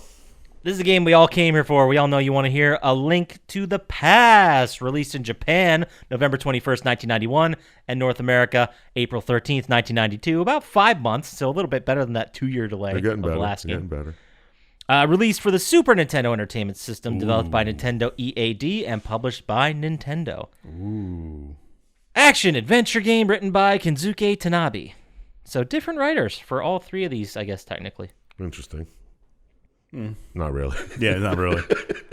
This is a game we all came here for. We all know you want to hear A Link to the Past, released in Japan November 21st, 1991, and North America April 13th, 1992. About 5 months, so a little bit better than that 2-year delay They're getting of better. the last They're game. getting better. Released for the Super Nintendo Entertainment System, developed by Nintendo EAD and published by Nintendo. Ooh. Action adventure game written by Kensuke Tanabe. So different writers for all 3 of these, I guess, technically. Interesting. Not really. Yeah, not really.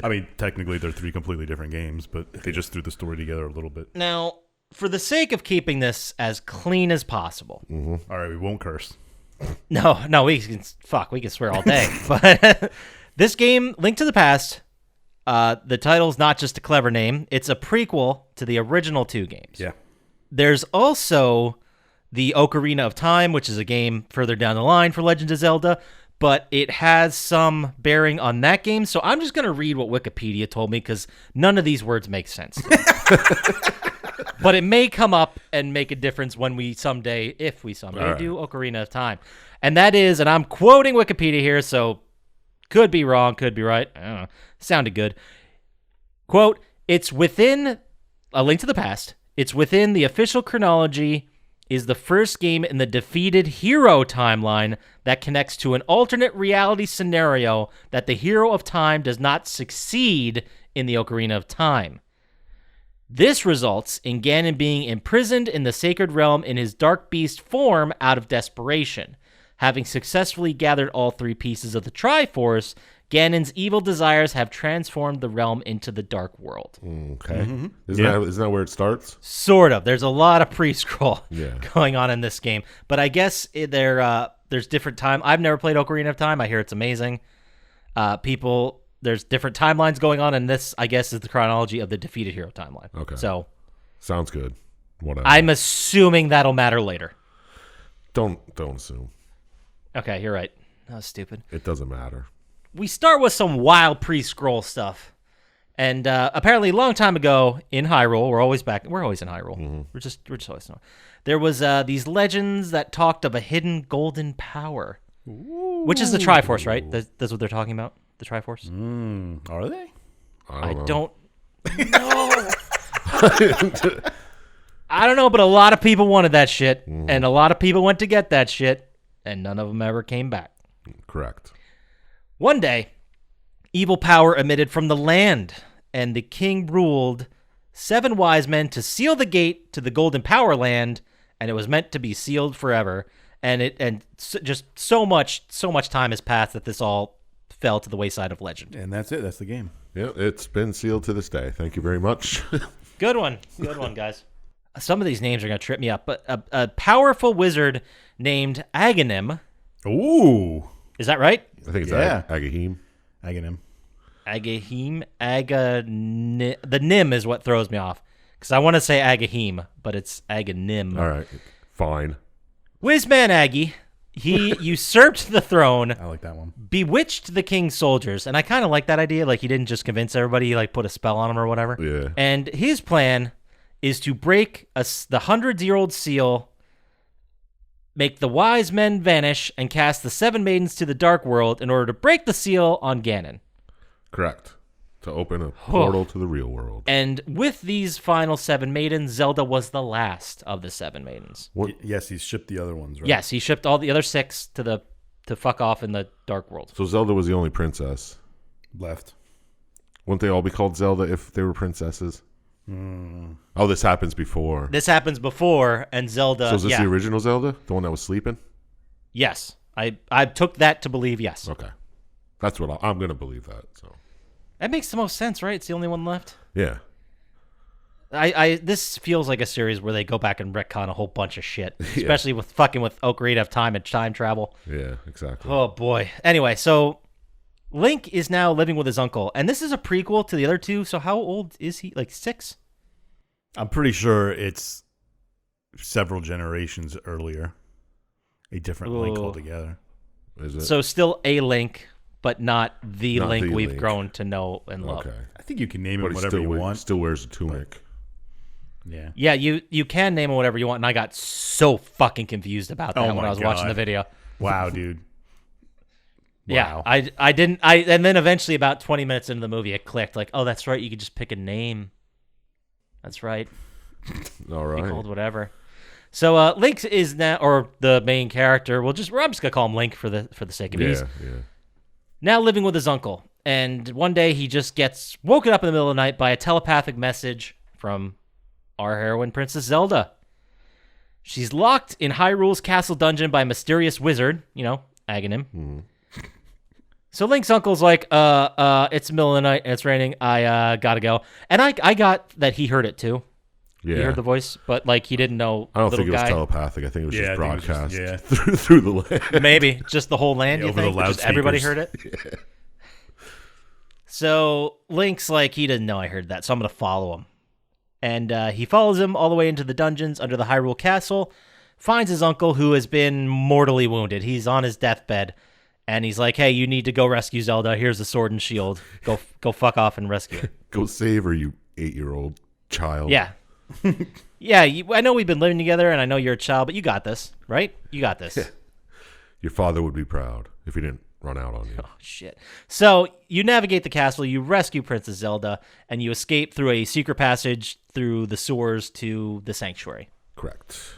I mean, technically, they're 3 completely different games, but they just threw the story together a little bit. Now, for the sake of keeping this as clean as possible, All right, we won't curse. No, we can swear all day. But this game, Link to the Past, the title's not just a clever name. It's a prequel to the original 2 games. Yeah. There's also the Ocarina of Time, which is a game further down the line for Legend of Zelda, but it has some bearing on that game. So I'm just going to read what Wikipedia told me because none of these words make sense. But it may come up and make a difference when we someday, if we someday do Ocarina of Time. And that is, and I'm quoting Wikipedia here, so could be wrong, could be right. I don't know. Sounded good. Quote, it's within A Link to the Past. It's within the official chronology, is the first game in the defeated hero timeline that connects to an alternate reality scenario that the hero of time does not succeed in the Ocarina of Time. This results in Ganon being imprisoned in the Sacred Realm in his Dark Beast form out of desperation. Having successfully gathered all 3 pieces of the Triforce, Ganon's evil desires have transformed the realm into the Dark World. Okay. Isn't that where it starts? Sort of. There's a lot of pre-scroll Yeah. going on in this game. But I guess there's different time. I've never played Ocarina of Time. I hear it's amazing. There's different timelines going on, and this, I guess, is the chronology of the Defeated Hero timeline. Okay. So sounds good. Whatever. I'm assuming that'll matter later. Don't assume. Okay, you're right. That was stupid. It doesn't matter. We start with some wild pre-scroll stuff. And apparently a long time ago in Hyrule, we're always in Hyrule. We're just always in. There was these legends that talked of a hidden golden power. Ooh. Which is the Triforce, right? That's what they're talking about? The Triforce? Are they? I don't know. I don't know, but a lot of people wanted that shit, and a lot of people went to get that shit, and none of them ever came back. Correct. One day, evil power emitted from the land, and the king ruled 7 wise men to seal the gate to the Golden Power Land, and it was meant to be sealed forever. Just so much time has passed that this all fell to the wayside of legend. And that's it. That's the game. Yeah, it's been sealed to this day. Thank you very much. Good one, guys. Some of these names are going to trip me up, but a powerful wizard named Aghanim. Ooh. Is that right? I think it's Agahim. Agahim. The Nim is what throws me off. Because I want to say Agahim, but it's Aghanim. All right. Fine. Whizman Aggie. He usurped the throne. I like that one. Bewitched the king's soldiers. And I kind of like that idea. Like, he didn't just convince everybody, like, put a spell on them or whatever. Yeah. And his plan is to break the 100-year-old seal, make the wise men vanish, and cast the 7 maidens to the Dark World in order to break the seal on Ganon. Correct. To open a portal to the real world. And with these final 7 maidens, Zelda was the last of the 7 maidens. Yes, he shipped the other ones, right? Yes, he shipped all the other 6 to fuck off in the Dark World. So Zelda was the only princess. Left. Wouldn't they all be called Zelda if they were princesses? Oh, this happens before. This happens before, and Zelda... So is this the original Zelda? The one that was sleeping? Yes. I took that to believe yes. Okay. That's what I'm going to believe that. So that makes the most sense, right? It's the only one left. Yeah. This feels like a series where they go back and retcon a whole bunch of shit, especially with Ocarina of Time and time travel. Yeah, exactly. Oh, boy. Anyway, so Link is now living with his uncle, and this is a prequel to the other 2, so how old is he? Like 6? I'm pretty sure it's several generations earlier. A different Link altogether. Is it? So still a Link, but not the Link we've grown to know and love. Okay. I think you can name him whatever you want. Still wears a tunic. Yeah. Yeah, you can name him whatever you want, and I got so fucking confused about that when I was watching the video. Wow, dude. Yeah, Wow. I didn't and then eventually about 20 minutes into the movie it clicked, like, oh, that's right, you could just pick a name. That's right. All right. Be called whatever. So Link is now, or the main character, I'm just gonna call him Link for the sake of ease. Yeah. Now living with his uncle, and one day he just gets woken up in the middle of the night by a telepathic message from our heroine, Princess Zelda. She's locked in Hyrule's castle dungeon by a mysterious wizard, Aghanim. Mm-hmm. So Link's uncle's like, it's the middle of the night and it's raining. I gotta go. And I got that he heard it too. Yeah. He heard the voice, but like he didn't know. I don't think it was telepathic. I think it was just broadcast through the land. Maybe just the whole land. You over think? the Just everybody heard it. Yeah. So Link's like, he didn't know I heard that, so I'm gonna follow him. And he follows him all the way into the dungeons under the Hyrule Castle, finds his uncle who has been mortally wounded. He's on his deathbed. And he's like, hey, you need to go rescue Zelda. Here's the sword and shield. Go fuck off and rescue her. Go save her, you 8-year-old child. Yeah. Yeah, I know we've been living together, and I know you're a child, but you got this, right? You got this. Yeah. Your father would be proud if he didn't run out on you. Oh, shit. So you navigate the castle, you rescue Princess Zelda, and you escape through a secret passage through the sewers to the sanctuary. Correct.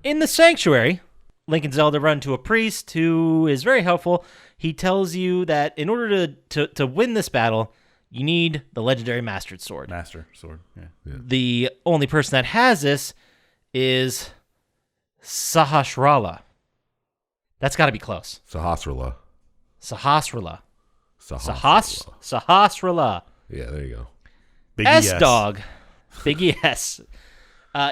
In the sanctuary, Link and Zelda run to a priest who is very helpful. He tells you that in order to win this battle, you need the legendary Master Sword. Master Sword, yeah. The only person that has this is Sahasrara. That's got to be close. Sahasrara. Sahasrara. Sahasrahla. Yeah, there you go. Big S-Dog. Big S.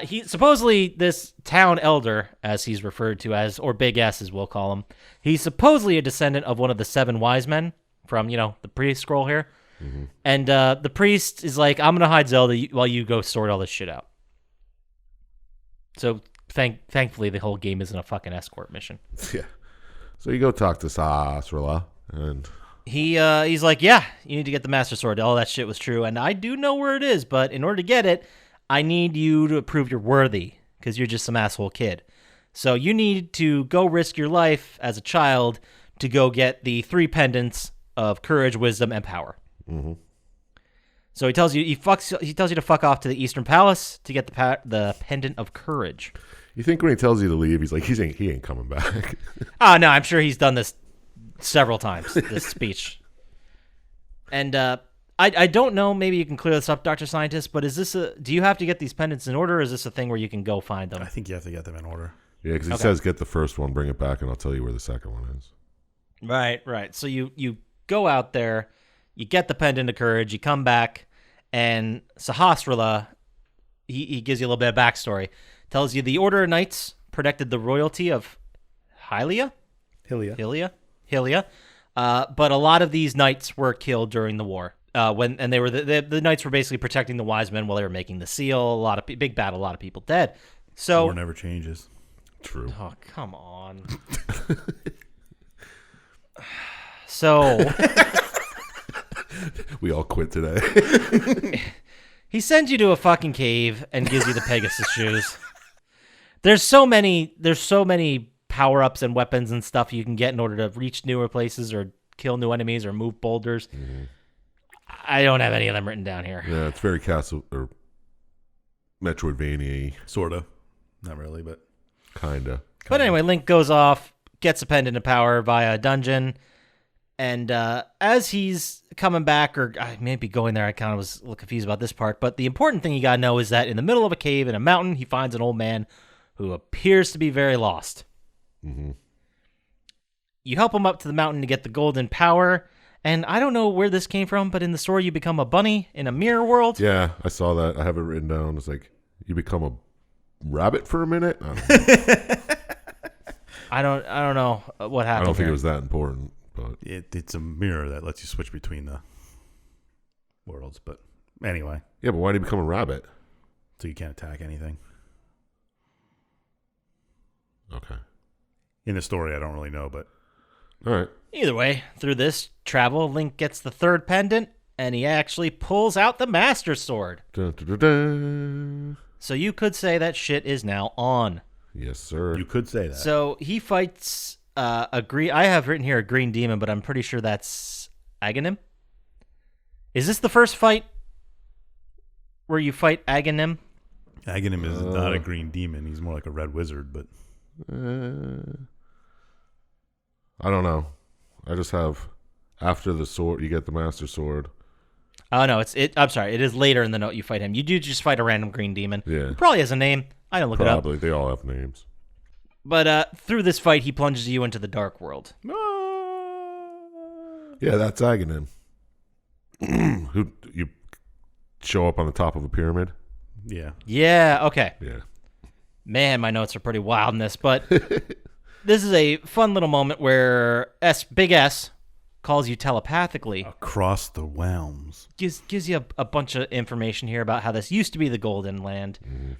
He supposedly, this town elder, as he's referred to as, or Big S as we'll call him, he's supposedly a descendant of one of the 7 wise men from, the pre-scroll here. Mm-hmm. And the priest is like, I'm going to hide Zelda while you go sort all this shit out. So thankfully, the whole game isn't a fucking escort mission. Yeah. So you go talk to Sahasrahla, and he's like, yeah, you need to get the Master Sword. All that shit was true, and I do know where it is, but in order to get it, I need you to prove you're worthy, because you're just some asshole kid. So you need to go risk your life as a child to go get the 3 pendants of courage, wisdom, and power. Mm-hmm. So he tells you he tells you to fuck off to the Eastern Palace to get the pendant of courage. You think when he tells you to leave, he's like, he ain't coming back. Oh no, I'm sure he's done this several times. This speech, and I don't know. Maybe you can clear this up, Dr. Syintist. But do you have to get these pendants in order, or is this a thing where you can go find them? I think you have to get them in order. Yeah, because he says get the first one, bring it back, and I'll tell you where the second one is. Right. So you go out there, you get the pendant of courage, you come back, and Sahasrahla, he gives you a little bit of backstory. Tells you the Order of Knights protected the royalty of Hylia. But a lot of these knights were killed during the war. When they were the knights were basically protecting the wise men while they were making the seal. Big battle, a lot of people dead. So War never changes. True. Oh, come on. So we all quit today. he sends you to a fucking cave and gives you the Pegasus shoes. There's so many power-ups and weapons and stuff you can get in order to reach newer places or kill new enemies or move boulders. Mm-hmm. I don't have any of them written down here. Yeah, it's very Castle or Metroidvania-y. Sorta. Not really, but kinda. But anyway, Link goes off, gets a pendant of power via a dungeon, and as he's coming back, or I may be going there, I kind of was a little confused about this part, but the important thing you gotta know is that in the middle of a cave in a mountain, he finds an old man who appears to be very lost. Mm-hmm. You help him up to the mountain to get the golden power, and I don't know where this came from, but in the story you become a bunny in a mirror world. Yeah, I saw that. I have it written down. It's like you become a rabbit for a minute. I don't know what happened. I don't think here. it was that important, but it's a mirror that lets you switch between the worlds. But anyway, yeah. But why did he become a rabbit? So you can't attack anything. Okay. In the story, I don't really know, but all right. Either way, through this travel, Link gets the 3rd pendant, and he actually pulls out the Master Sword. Dun, dun, dun, dun. So you could say that shit is now on. Yes, sir. you could say that. So he fights I have written here a green demon, but I'm pretty sure that's Aghanim. Is this the first fight where you fight Aghanim? Aghanim is not a green demon. He's more like a red wizard, but I don't know. I just have after the sword, you get the Master Sword. Oh no, I'm sorry. It is later in the note you fight him. You do just fight a random green demon. Yeah, he probably has a name. I don't look it up. Probably they all have names. But through this fight, he plunges you into the dark world. Yeah, that's Aghanim. Who you show up on the top of a pyramid? yeah. Yeah. Okay. Yeah. Man, my notes are pretty wild in this, but this is a fun little moment where Big S calls you telepathically. Across the realms. Gives you a bunch of information here about how this used to be the Golden Land. Mm.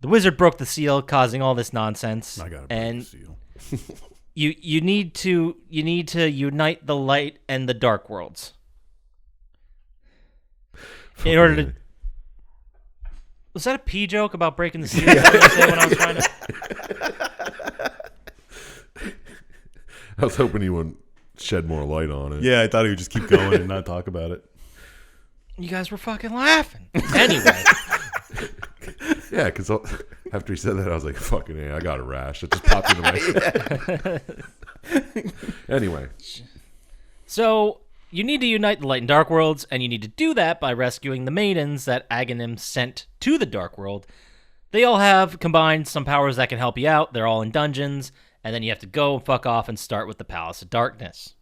The wizard broke the seal, causing all this nonsense. I gotta break the seal. you need to unite the light and the dark worlds. In order to. Was that a pee joke about breaking the seal? Is that what I said when I was trying to? I was hoping you wouldn't shed more light on it. Yeah, I thought he would just keep going and not talk about it. You guys were fucking laughing. Anyway. Yeah, because after he said that, I was like, fucking A, I got a rash. It just popped into my head. Anyway. So, you need to unite the light and dark worlds, and you need to do that by rescuing the maidens that Aghanim sent to the dark world. They all have combined some powers that can help you out. They're all in dungeons, and then you have to go and fuck off and start with the Palace of Darkness.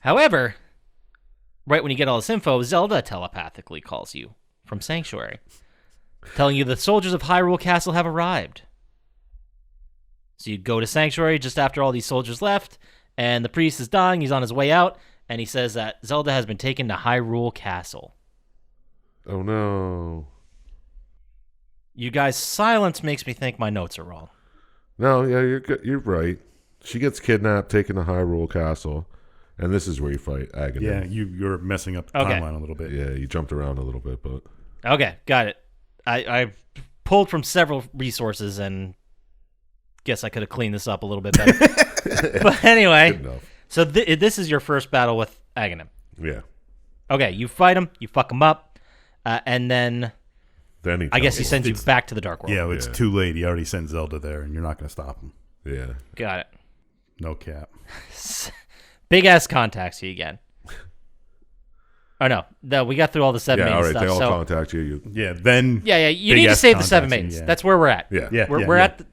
However, right when you get all this info, Zelda telepathically calls you from Sanctuary, telling you the soldiers of Hyrule Castle have arrived. So you go to Sanctuary just after all these soldiers left, and the priest is dying. He's on his way out, and he says that Zelda has been taken to Hyrule Castle. Oh, no. You guys' silence makes me think my notes are wrong. No, yeah, you're right. She gets kidnapped, taken to Hyrule Castle, and this is where you fight Aghanim. Yeah, you're messing up the timeline a little bit. Yeah, you jumped around a little bit, but... Okay, got it. I pulled from several resources and guess I could have cleaned this up a little bit better. But anyway, Good enough. so this is your first battle with Aghanim. Yeah. Okay, you fight him, you fuck him up, and then I guess he sends you back to the Dark World. Yeah, it's too late. He already sent Zelda there, and you're not going to stop him. Yeah. Got it. No cap. Big ass contacts you again. Oh no, we got through all the seven mains all right, stuff. they all So contact you. Yeah, then... yeah, you Big need to ass save the seven contacts, maidens. yeah. That's where we're at. Yeah. We're at.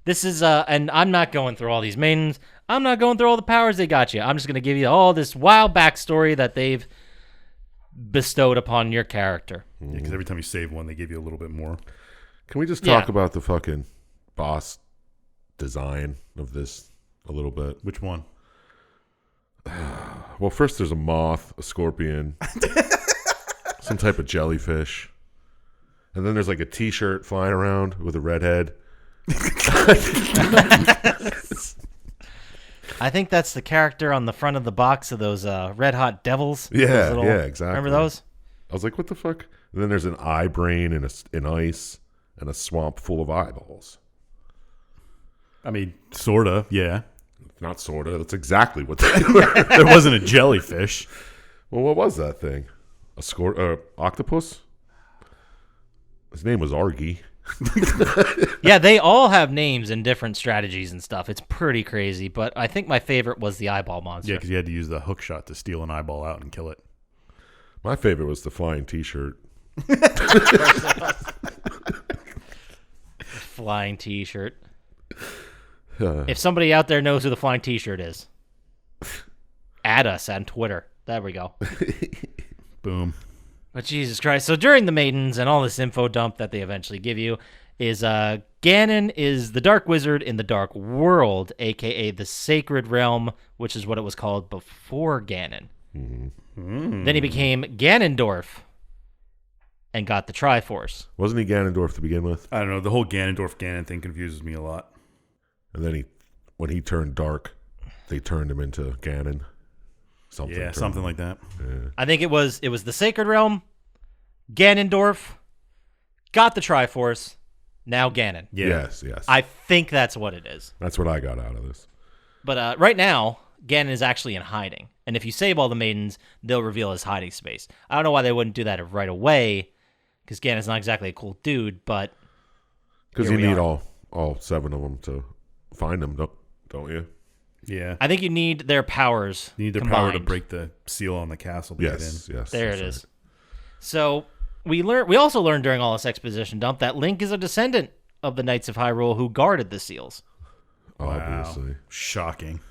This is and I'm not going through all these maidens. I'm not going through all the powers they got you. I'm just gonna give you all this wild backstory that they've bestowed upon your character. Yeah, because every time you save one, they give you a little bit more. Can we just talk about the fucking boss design of this a little bit? Which one? Well, first there's a moth, a scorpion, some type of jellyfish, and then there's like a T-shirt flying around with a red head. I think that's the character on the front of the box of those Red Hot Devils. Yeah, Those yeah, exactly. Remember those? I was like, what the fuck? And then there's an eye brain in ice and a swamp full of eyeballs. I mean, sorta, yeah. Not sorta. That's exactly what they were. There wasn't a jellyfish. Well, what was that thing? Octopus? His name was Argy. Yeah, they all have names and different strategies and stuff. It's pretty crazy, but I think my favorite was the eyeball monster. Yeah, because you had to use the hook shot to steal an eyeball out and kill it. My favorite was the flying T-shirt. Flying T-shirt. If somebody out there knows who the flying T-shirt is, add us on Twitter. There we go. Boom. But Jesus Christ. So during the maidens and all this info dump that they eventually give you is Ganon is the Dark Wizard in the Dark World, a.k.a. the Sacred Realm, which is what it was called before Ganon. Mm-hmm. Then he became Ganondorf and got the Triforce. Wasn't he Ganondorf to begin with? I don't know. The whole Ganondorf-Ganon thing confuses me a lot. And then when he turned dark, they turned him into Ganon. Something like that. Yeah. I think it was the Sacred Realm, Ganondorf, got the Triforce, now Ganon. Yeah. Yes. I think that's what it is. That's what I got out of this. But right now, Ganon is actually in hiding. And if you save all the maidens, they'll reveal his hiding space. I don't know why they wouldn't do that right away, because Ganon's not exactly a cool dude, but... Because you need all 7 of them to find them, don't you? Yeah. I think you need their powers. You need their combined. power to break the seal on the castle. To get in. Yes. There it is. Right. So we also learned during all this exposition dump that Link is a descendant of the Knights of Hyrule who guarded the seals. Obviously. Wow. Shocking.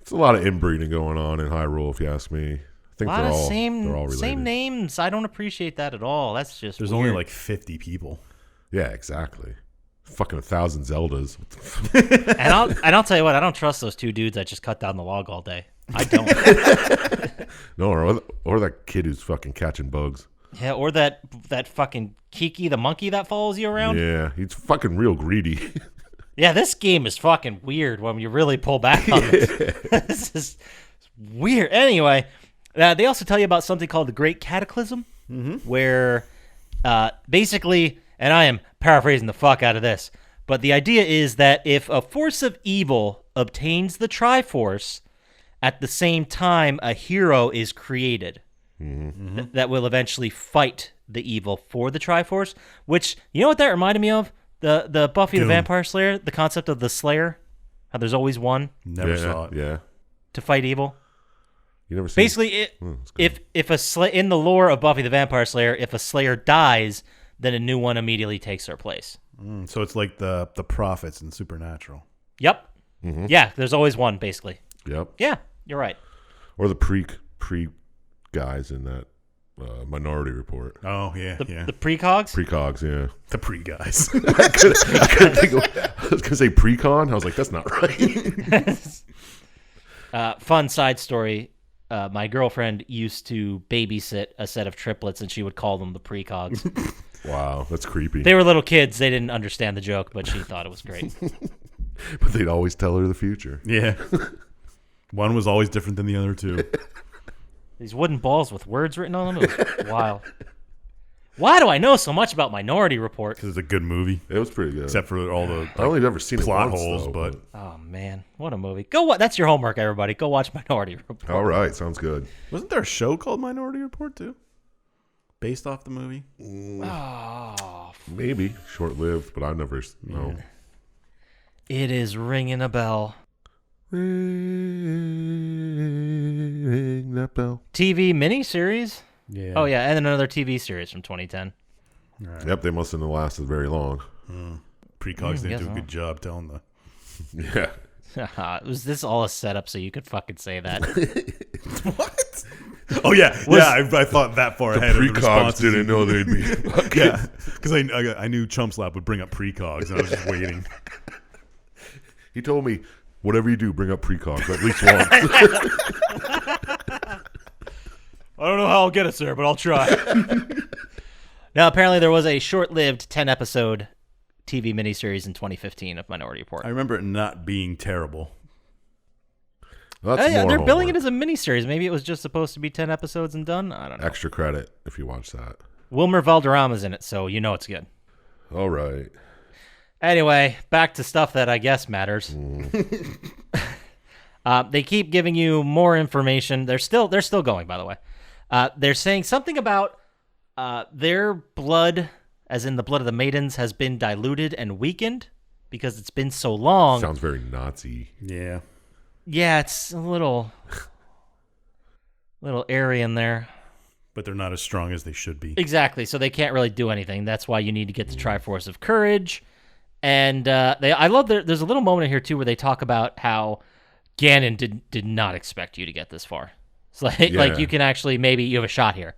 It's a lot of inbreeding going on in Hyrule, if you ask me. I think they're all related. Same names. I don't appreciate that at all. That's just There's weird. only like 50 people. Yeah, exactly. Fucking 1,000 Zeldas. and I'll tell you what, I don't trust those 2 dudes that just cut down the log all day. I don't. No, or that kid who's fucking catching bugs. Yeah, or that fucking Kiki the monkey that follows you around. Yeah, he's fucking real greedy. Yeah, this game is fucking weird when you really pull back on this. This is weird. Anyway, they also tell you about something called the Great Cataclysm, where basically, and I am paraphrasing the fuck out of this, but the idea is that if a force of evil obtains the Triforce, at the same time a hero is created that will eventually fight the evil for the Triforce, which, you know what that reminded me of? The Buffy the Vampire Slayer, the concept of the Slayer, how there's always one Never saw it. Yeah. to fight evil. You never seen Basically, in the lore of Buffy the Vampire Slayer, if a Slayer dies, then a new one immediately takes their place. So it's like the prophets in Supernatural. Yep. Yeah, there's always one, basically. Yep. Yeah, You're right. Or the pre guys in that Minority Report. Oh, yeah, yeah. The precogs? Precogs, yeah. The pre-guys. I couldn't think of, I was going to say precon. I was like, that's not right. Fun side story. My girlfriend used to babysit a set of triplets, and she would call them the precogs. Wow, that's creepy. They were little kids. They didn't understand the joke, but she thought it was great. But they'd always tell her the future. Yeah. One was always different than the other two. These wooden balls with words written on them. It was wild. Why do I know so much about Minority Report? Because it's a good movie. It was pretty good. Except for all the I only ever seen plot it once, holes, though, but... Oh, man. What a movie. That's your homework, everybody. Go watch Minority Report. All right, sounds good. Wasn't there a show called Minority Report, too? Based off the movie? Oh, Maybe. Short-lived, but I've never... No. it is ringing a bell. Ring that bell. TV miniseries? Yeah. Oh, yeah, and then another TV series from 2010. Right. Yep, they must have lasted very long. Precogs didn't guess do a so. good job telling the... Yeah. Was this all a setup so you could fucking say that? What? Oh, yeah. I thought that far ahead. The of the precogs responses. didn't know they'd be... Yeah, because I knew Chump Slap would bring up precogs, and I was just waiting. He told me, whatever you do, bring up precogs at least once. I don't know how I'll get us there, but I'll try. Now, apparently there was a short-lived 10-episode TV miniseries in 2015 of Minority Report. I remember it not being terrible. That's more they're billing it homework. as a miniseries. Maybe it was just supposed to be 10 episodes and done. I don't know. Extra credit if you watch that. Wilmer Valderrama's in it, so you know it's good. All right. Anyway, back to stuff that I guess matters. They keep giving you more information. They're still going, by the way. They're saying something about their blood, as in the blood of the maidens, has been diluted and weakened because it's been so long. Sounds very Nazi. Yeah. Yeah, it's a little airy in there. But they're not as strong as they should be. Exactly. So they can't really do anything. That's why you need to get the Triforce of Courage. And I love there's a little moment in here too where they talk about how Ganon did not expect you to get this far. It's like you can actually, maybe you have a shot here.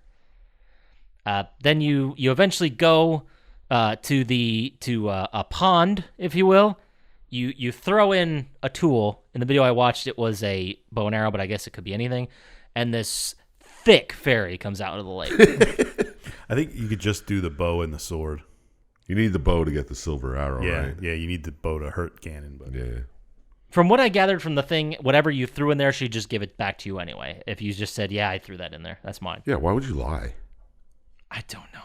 Then you eventually go to a pond, if you will. You throw in a tool. In the video I watched, it was a bow and arrow, but I guess it could be anything. And this thick fairy comes out of the lake. I think you could just do the bow and the sword. You need the bow to get the silver arrow, Yeah, right? yeah. You need the bow to hurt Ganon, but Yeah. From what I gathered from the thing, whatever you threw in there, she'd just give it back to you anyway. If you just said, yeah, I threw that in there. That's mine. Yeah, why would you lie? I don't know.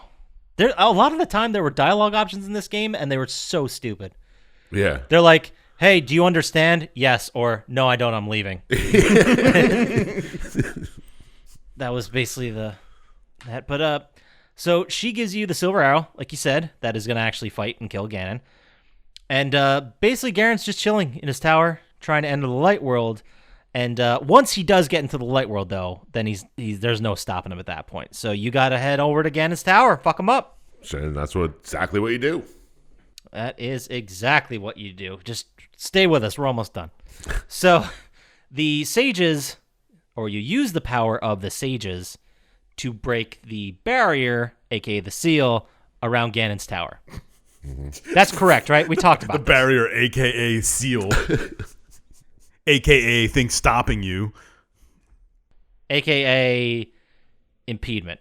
A lot of the time, there were dialogue options in this game, and they were so stupid. Yeah. They're like, hey, do you understand? Yes, or no, I don't, I'm leaving. That was basically that. But, so she gives you the silver arrow, like you said, that is going to actually fight and kill Ganon. And basically, Garen's just chilling in his tower, trying to enter the light world. And once he does get into the light world, though, then he's there's no stopping him at that point. So you got to head over to Ganon's tower, fuck him up. And that's exactly what you do. That is exactly what you do. Just stay with us. We're almost done. So the sages, or you use the power of the sages to break the barrier, a.k.a. the seal, around Ganon's tower. That's correct, right? We talked about the barrier, a.k.a. seal, a.k.a. thing stopping you, a.k.a. impediment,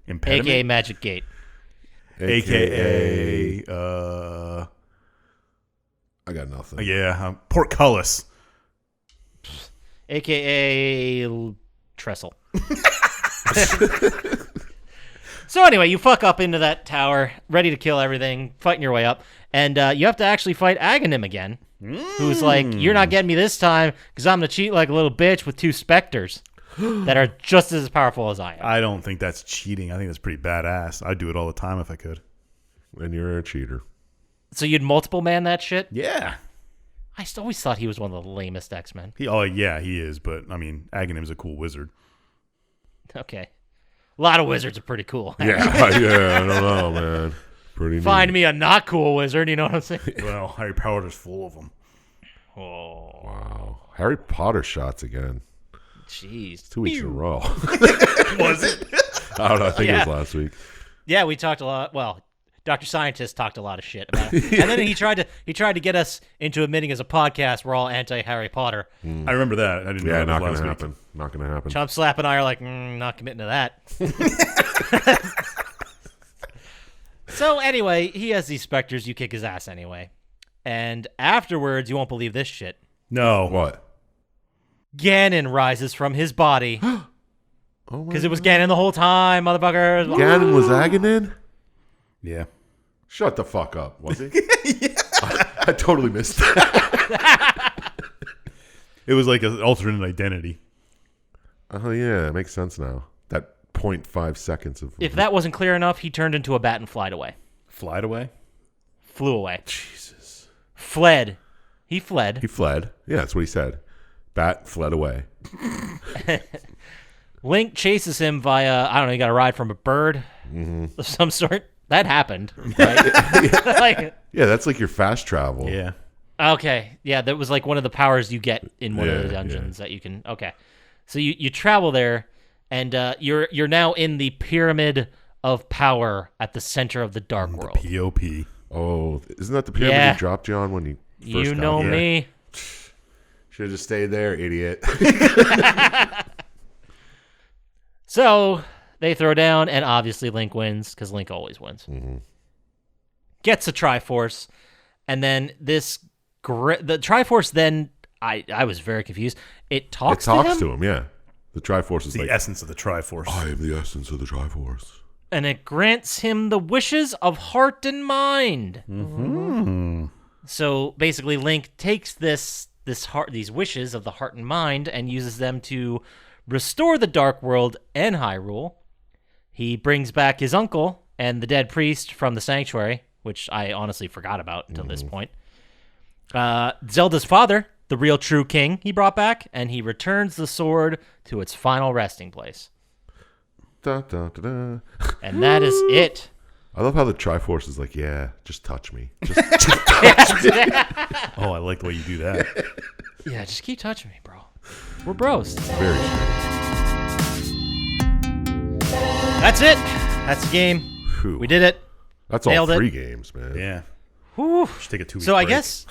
impediment, a.k.a. magic gate, a.k.a. I got nothing. Yeah, portcullis, a.k.a. trestle. So anyway, you fuck up into that tower, ready to kill everything, fighting your way up, and you have to actually fight Aghanim again, who's like, you're not getting me this time, because I'm going to cheat like a little bitch with two specters that are just as powerful as I am. I don't think that's cheating. I think that's pretty badass. I'd do it all the time if I could. And you're a cheater. So you'd multiple man that shit? Yeah. I always thought he was one of the lamest X-Men. He is, but I mean, Aghanim's a cool wizard. Okay. A lot of wizards are pretty cool. Yeah, I don't know, man. Pretty Find neat. me a not cool wizard, you know what I'm saying? Well, Harry Potter is full of them. Oh, Wow. Harry Potter shots again. jeez. 2 weeks in a row. Was it? I don't know. I think it Yeah. was last week. Yeah, we talked a lot. Well, Dr. Syintist talked a lot of shit about it. And then he tried to get us into admitting as a podcast we're all anti-Harry Potter. I remember that. I didn't know Yeah, that not was going to last week. happen. Not going to happen. Chump Slap and I are like, not committing to that. So anyway, he has these specters. You kick his ass anyway. And afterwards, you won't believe this shit. No. What? Ganon rises from his body. Oh my Because it was Ganon the whole time, motherfuckers. Ganon was Aganon? Yeah. Shut the fuck up, was he? I totally missed that. It was like an alternate identity. Oh, yeah. It makes sense now. That 0.5 seconds of... If that wasn't clear enough, he turned into a bat and flied away. Flied away? Flew away. Jesus. Fled. He fled. He fled. Yeah, that's what he said. Bat fled away. Link chases him via, I don't know, he got a ride from a bird of some sort. That happened, right? Like, Yeah, that's like your fast travel. Yeah. okay, yeah, that was like one of the powers you get in one of the Yeah, dungeons that you can. Okay, so you travel there, and you're now in the pyramid of power at the center of the dark world. POP. Oh, isn't that the pyramid Yeah. he dropped you on when you first You got know here? me. Should have just stayed there, idiot. So they throw down, and obviously Link wins because Link always wins. Gets a Triforce, and then the Triforce. Then I was very confused. It talks to him, yeah. The Triforce is The like, essence of the Triforce. I am the essence of the Triforce. and it grants him the wishes of heart and mind. So basically, Link takes these wishes of the heart and mind, and uses them to restore the Dark World and Hyrule. He brings back his uncle and the dead priest from the sanctuary, which I honestly forgot about until this point. Zelda's father, the real true king, he brought back, and he returns the sword to its final resting place. Da, da, da, da. And that is it. I love how the Triforce is like, yeah, just touch me. Just Oh, I like the way you do that. Yeah, just keep touching me, bro. We're bros. very strange. That's it. That's the game. Whew. We did it. That's all Nailed it. 3 games, man. Yeah. Whew. Should take a 2 week So I break. guess,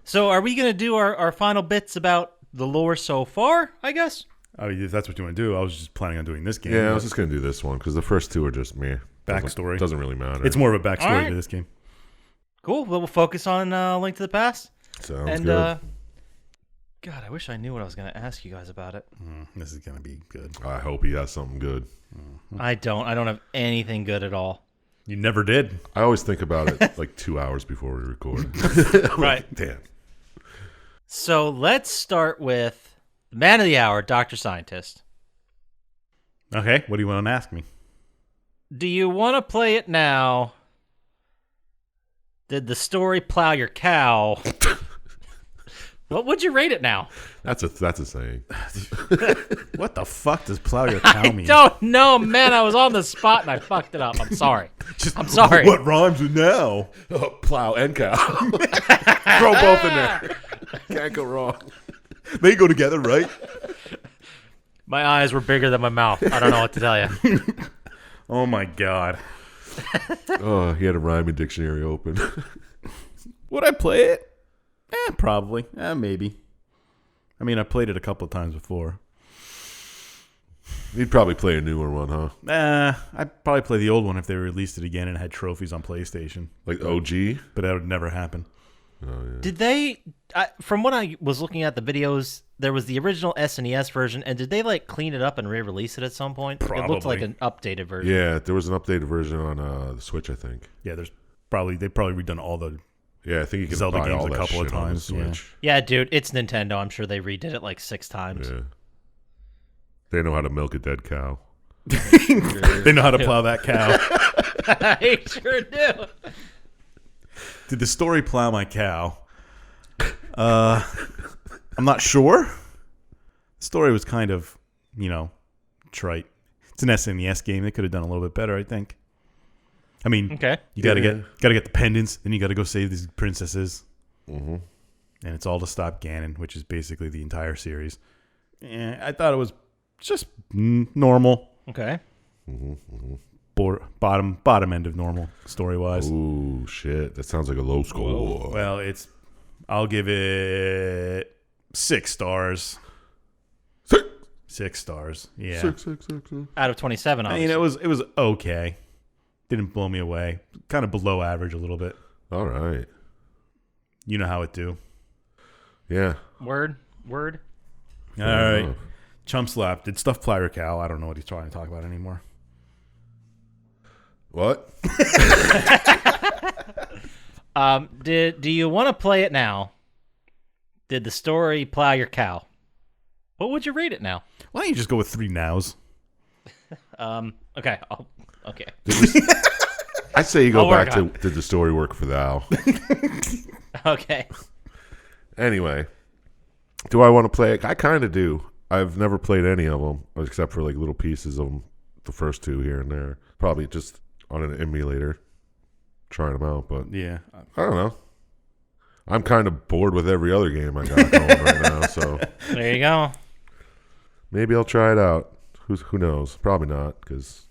so are we going to do our final bits about the lore so far, I guess? I mean, if that's what you want to do, I was just planning on doing this game. Yeah, I but was just going to do this one because the first 2 are just meh. Backstory. Doesn't really matter. It's more of a backstory All right. to this game. Cool. Well, we'll focus on Link to the Past. Sounds And, good. God, I wish I knew what I was going to ask you guys about it. This is going to be good. I hope he has something good. I don't have anything good at all. You never did. I always think about it like 2 hours before we record. Right. Damn. So let's start with the man of the hour, Dr. Syintist. Okay, what do you want to ask me? Do you want to play it now? Did the story plow your cow? What would you rate it now? That's a saying. What the fuck does plow your cow I mean? don't know, man. I was on the spot and I fucked it up. I'm sorry. I'm sorry. What rhymes with now? Oh, plow and cow. Throw both in there. Can't go wrong. They go together, right? My eyes were bigger than my mouth. I don't know what to tell you. Oh my god. Oh, he had a rhyming dictionary open. Would I play it? Probably. Maybe. I mean, I played it a couple of times before. You'd probably play a newer one, huh? I'd probably play the old one if they released it again and had trophies on PlayStation. Like OG? But that would never happen. Oh, yeah. Did they, from what I was looking at the videos, there was the original SNES version, and did they like clean it up and re-release it at some point? It looked like Probably. an updated version. Yeah, there was an updated version on the Switch, I think. Yeah, they've probably redone all the Yeah, I think you can Zelda buy games all a that couple of shit on the times, yeah. Switch. Yeah, dude, it's Nintendo. I'm sure they redid it like 6 times. Yeah. They know how to milk a dead cow. They know how to plow that cow. I sure do. Did the story plow my cow? I'm not sure. The story was kind of, trite. It's an SNES game. They could have done a little bit better, I think. I mean, Okay. you gotta Yeah. get the pendants, then you gotta go save these princesses. Mm-hmm. and it's all to stop Ganon, which is basically the entire series. I thought it was just normal. Okay. Bottom end of normal story wise. Ooh, shit. That sounds like a low score. Well, I'll give it 6 stars. 6 stars. Yeah. 6. Out of 27, I obviously. mean, it was okay. Didn't blow me away. Kind of below average a little bit. All right. You know how it do. Yeah. Word. All right. Chump Slap. Did stuff ply your cow? I don't know what he's trying to talk about anymore. What? Do you want to play it now? Did the story plow your cow? What would you rate it now? Why don't you just go with 3 nows? Okay. Okay. I say you go I'll work back to did the story work for thou? Okay. Anyway, do I want to play it? I kind of do. I've never played any of them except for like little pieces of them, the first 2 here and there. Probably just on an emulator, trying them out. But Yeah. I don't know. I'm kind of bored with every other game I got going right now, so There you go. maybe I'll try it out. Who knows? Probably not, because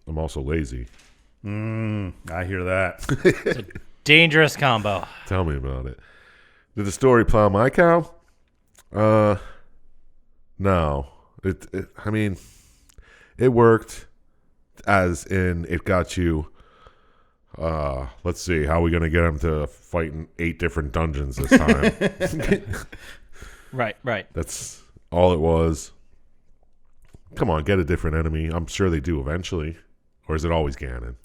I'm also lazy. I hear that. Dangerous combo. Tell me about it. Did the story plow my cow? No. I mean, it worked, as in it got you. Let's see, how are we gonna get him to fight in 8 different dungeons this time? Right. That's all it was. Come on, get a different enemy. I'm sure they do eventually. Or is it always Ganon?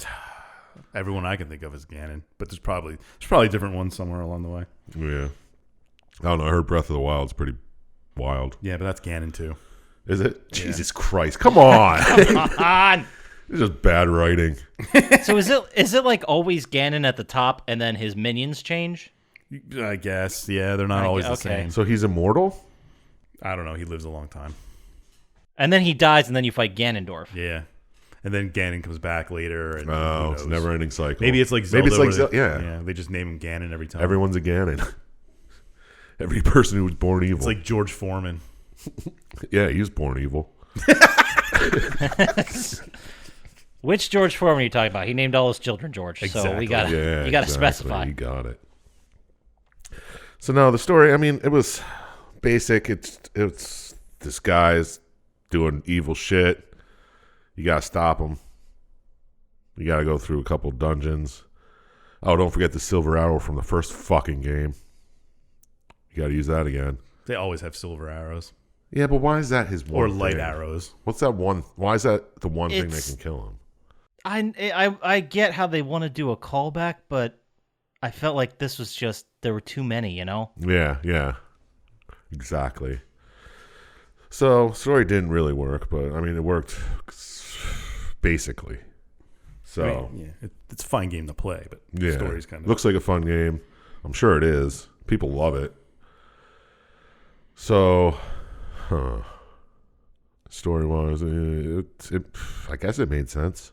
Everyone I can think of is Ganon, but there's probably different ones somewhere along the way. Yeah. I don't know. I heard Breath of the Wild's pretty wild. Yeah, but that's Ganon too. Is it? Yeah. Jesus Christ. Come on. Come on. It's just bad writing. So is it like always Ganon at the top and then his minions change? I guess. Yeah, they're not always the okay. same. So he's immortal? I don't know. He lives a long time. And then he dies and then you fight Ganondorf. Yeah. And then Ganon comes back later. And Oh, it's a never-ending cycle. Maybe it's like Zelda. Maybe it's like yeah. yeah. They just name him Ganon every time. Everyone's a Ganon. Every person who was born evil. It's like George Foreman. Yeah, he was born evil. Which George Foreman are you talking about? He named all his children George. So Exactly. you got to Exactly. specify. You got it. So now the story, I mean, it was basic. It's this guy's doing evil shit. You got to stop him. You got to go through a couple dungeons. Oh, don't forget the silver arrow from the first fucking game. You got to use that again. They always have silver arrows. Yeah, but why is that his one Or light thing? arrows. What's that one? Why is that the one thing they It's- can kill him? I get how they want to do a callback, but I felt like this was just there were too many, you know? Yeah. Exactly. So, story didn't really work, but I mean, it worked basically. So, Yeah, it's a fine game to play, but the yeah. story's kind of... Looks like a fun game. I'm sure it is. People love it. So, story-wise, I guess it made sense.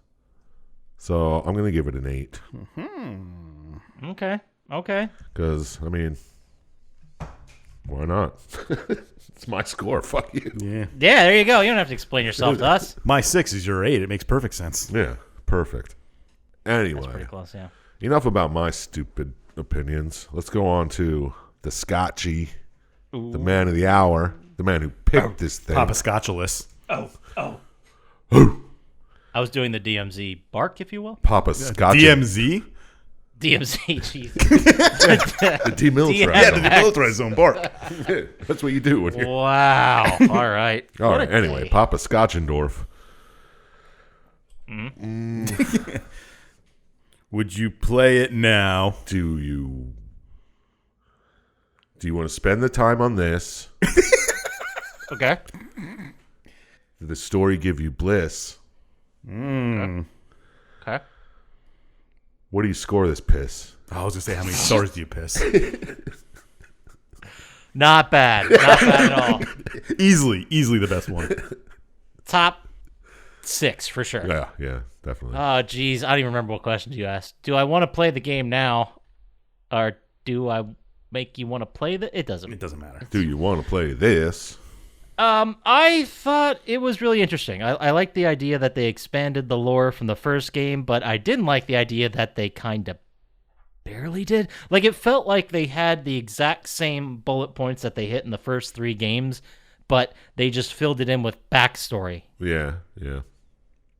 So, I'm going to give it an 8. Okay. Because, I mean, why not? It's my score. Fuck you. Yeah. Yeah, there you go. You don't have to explain yourself to us. My 6 is your 8. It makes perfect sense. Yeah, perfect. That's Anyway, pretty close, yeah. enough about my stupid opinions. Let's go on to the Scotchy, the man of the hour, the man who picked this thing. Poppascotchless. Oh. I was doing the DMZ bark, if you will. Poppascotch. DMZ? DMZ, Jesus. The demilitarized. Yeah, the demilitarized zone bark. zone. That's what you do when you're... Wow. All right. All What right, a anyway, day. Poppascotchendorf. Would you play it now? Do you want to spend the time on this? Okay. Did the story give you bliss? Okay. What do you score this piss? I was going to say, how many stars do you piss? Not bad. Not bad at all. Easily the best one. Top 6 for sure. Yeah, definitely. Oh, geez. I don't even remember what questions you asked. Do I want to play the game now? Or do I make you want to play that. It doesn't. It doesn't matter. Do you want to play this? I thought it was really interesting. I like the idea that they expanded the lore from the first game, but I didn't like the idea that they kind of barely did. Like, it felt like they had the exact same bullet points that they hit in the first 3 games, but they just filled it in with backstory. Yeah.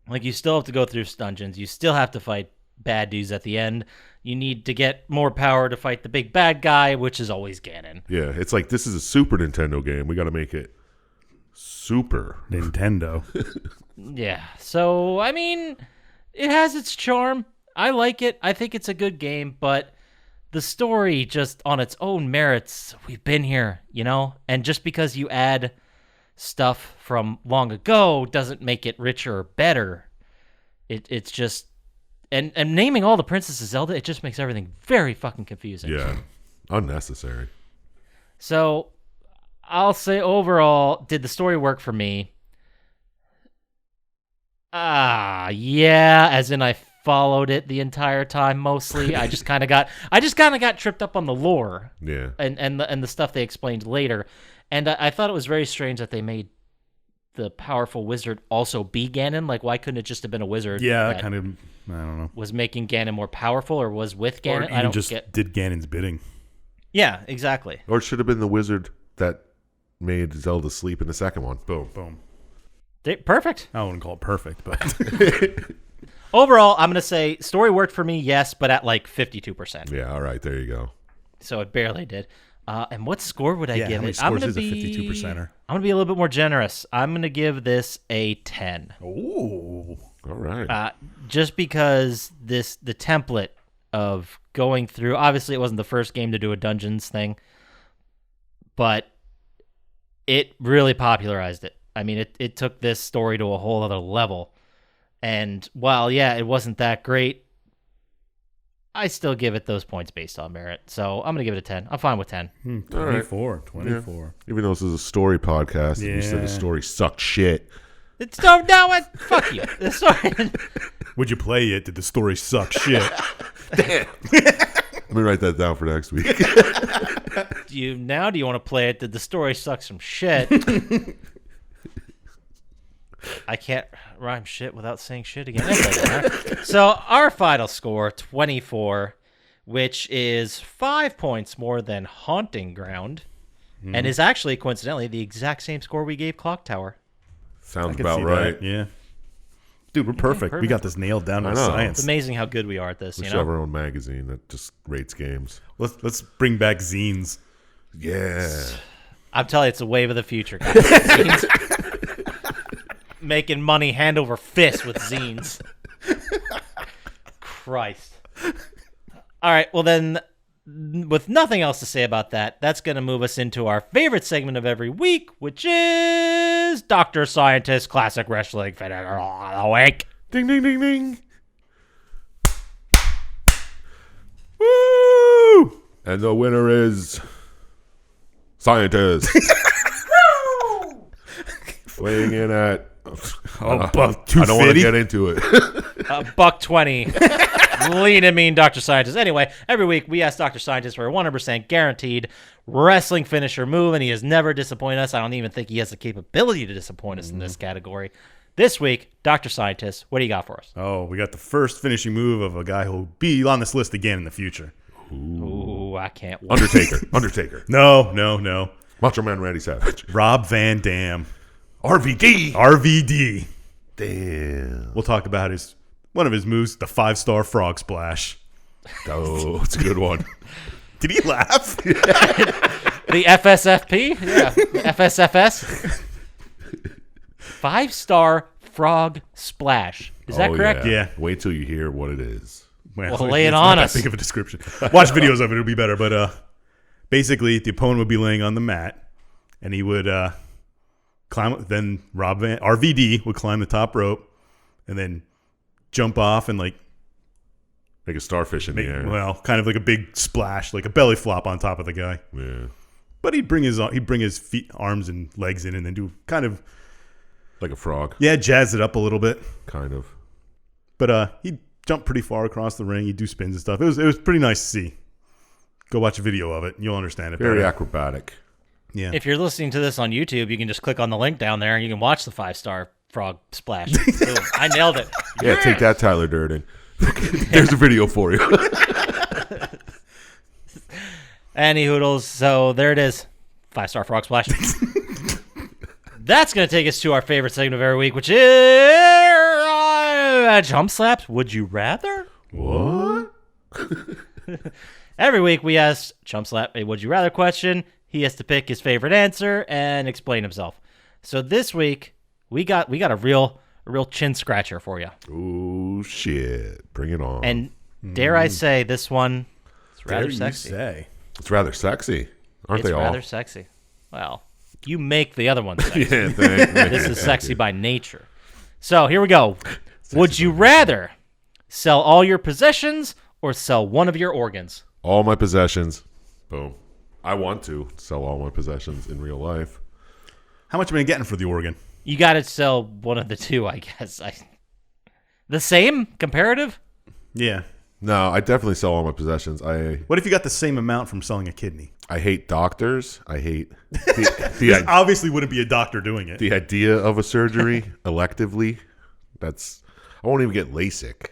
Like, you still have to go through dungeons. You still have to fight bad dudes at the end. You need to get more power to fight the big bad guy, which is always Ganon. Yeah, it's like this is a Super Nintendo game. We got to make it Super Nintendo. Yeah. So, I mean, it has its charm. I like it. I think it's a good game, but the story just on its own merits, we've been here, you know? And just because you add stuff from long ago doesn't make it richer or better. It's just... And naming all the Princesses Zelda, it just makes everything very fucking confusing. Yeah, unnecessary. So, I'll say overall, did the story work for me? Yeah, as in I followed it the entire time mostly. I just kind of got tripped up on the lore. Yeah. And the stuff they explained later. And I thought it was very strange that they made the powerful wizard also be Ganon. Like, why couldn't it just have been a wizard? Yeah, kind of. I don't know. Was making Ganon more powerful, or was with Ganon? Or even did Ganon's bidding. Yeah, exactly. Or it should have been the wizard that made Zelda sleep in the second one. Boom. Boom. Perfect. I wouldn't call it perfect, but overall, I'm going to say story worked for me, yes, but at like 52%. Yeah, all right, there you go. So it barely did. And what score would I give how many it? I'm scores going is to a be 52%er? I'm going to be a little bit more generous. I'm going to give this a 10. Ooh. All right. Just because the template of going through, obviously it wasn't the first game to do a dungeons thing, but it really popularized it. I mean, it took this story to a whole other level. And while, yeah, it wasn't that great, I still give it those points based on merit. So I'm going to give it a 10. I'm fine with 10. 24. Yeah. Even though this is a story podcast, and you said the story sucked shit. Fuck you. The story. Would you play it? Did the story suck shit? Damn. Let me write that down for next week. Do you want to play it? Did the story suck some shit? I can't rhyme shit without saying shit again. So our final score, 24, which is 5 points more than Haunting Ground, and is actually, coincidentally, the exact same score we gave Clock Tower. Sounds I can about see right. that, yeah. Dude, we're perfect. We got this nailed down to science. It's amazing how good we are at this. We should have our own magazine that just rates games. Let's bring back zines. Yeah. I'm telling you, it's a wave of the future, guys. Zines. Making money hand over fist with zines. Christ. All right, well then, with nothing else to say about that, that's going to move us into our favorite segment of every week, which is Dr. Syintist Classic Wrestling Finisher of the Week. Ding, ding, ding, ding. Woo! And the winner is Syintist. Weighing in at... Buck I don't want to get into it. $1.20. Lean and mean Dr. Syintist. Anyway, every week we ask Dr. Syintist for a 100% guaranteed wrestling finisher move, and he has never disappointed us. I don't even think he has the capability to disappoint us in this category. This week, Dr. Syintist, what do you got for us? Oh, we got the first finishing move of a guy who'll be on this list again in the future. Ooh, I can't wait. Undertaker. No. Macho Man Randy Savage. Rob Van Dam. RVD. Damn. We'll talk about one of his moves, the 5-star frog splash. Oh, it's a good one. Did he laugh? The FSFP? Yeah. The FSFS? 5-star frog splash. Is that correct? Yeah. Wait till you hear what it is. Well, lay it it's on not us. That big of a description. Watch videos of it; it'll be better. But basically, the opponent would be laying on the mat, and he would climb. Then RVD would climb the top rope, and then jump off and make a starfish in the air. Well, kind of like a big splash, like a belly flop on top of the guy. Yeah. But he'd bring his feet, arms, and legs in, and then do kind of like a frog. Yeah, jazz it up a little bit. Kind of. But he'd jump pretty far across the ring. He'd do spins and stuff. It was pretty nice to see. Go watch a video of it. You'll understand it Very better. acrobatic. Yeah. If you're listening to this on YouTube, you can just click on the link down there and you can watch the 5-star frog splash. Boom. I nailed it. Yeah, take that, Tyler Durden. There's a video for you. Any hoodles. So there it is. 5-star frog splash. That's going to take us to our favorite segment of every week, which is Chump Slaps. Would you rather? What? Every week we ask Chump Slap a would you rather question. He has to pick his favorite answer and explain himself. So this week we got a real chin scratcher for you. Oh shit! Bring it on. And dare I say, this one is rather Dare sexy. you say? It's rather sexy, aren't they all? It's rather sexy. Well, you make the other one sexy. Yeah, This is sexy by nature. So here we go. Would you rather sell all your possessions or sell one of your organs? All my possessions. Boom. I want to sell all my possessions in real life. How much am I getting for the organ? You got to sell one of the two, I guess. The same comparative? Yeah. No, I definitely sell all my possessions. What if you got the same amount from selling a kidney? I hate doctors. I hate This obviously wouldn't be a doctor doing it. the idea of a surgery electively. I won't even get LASIK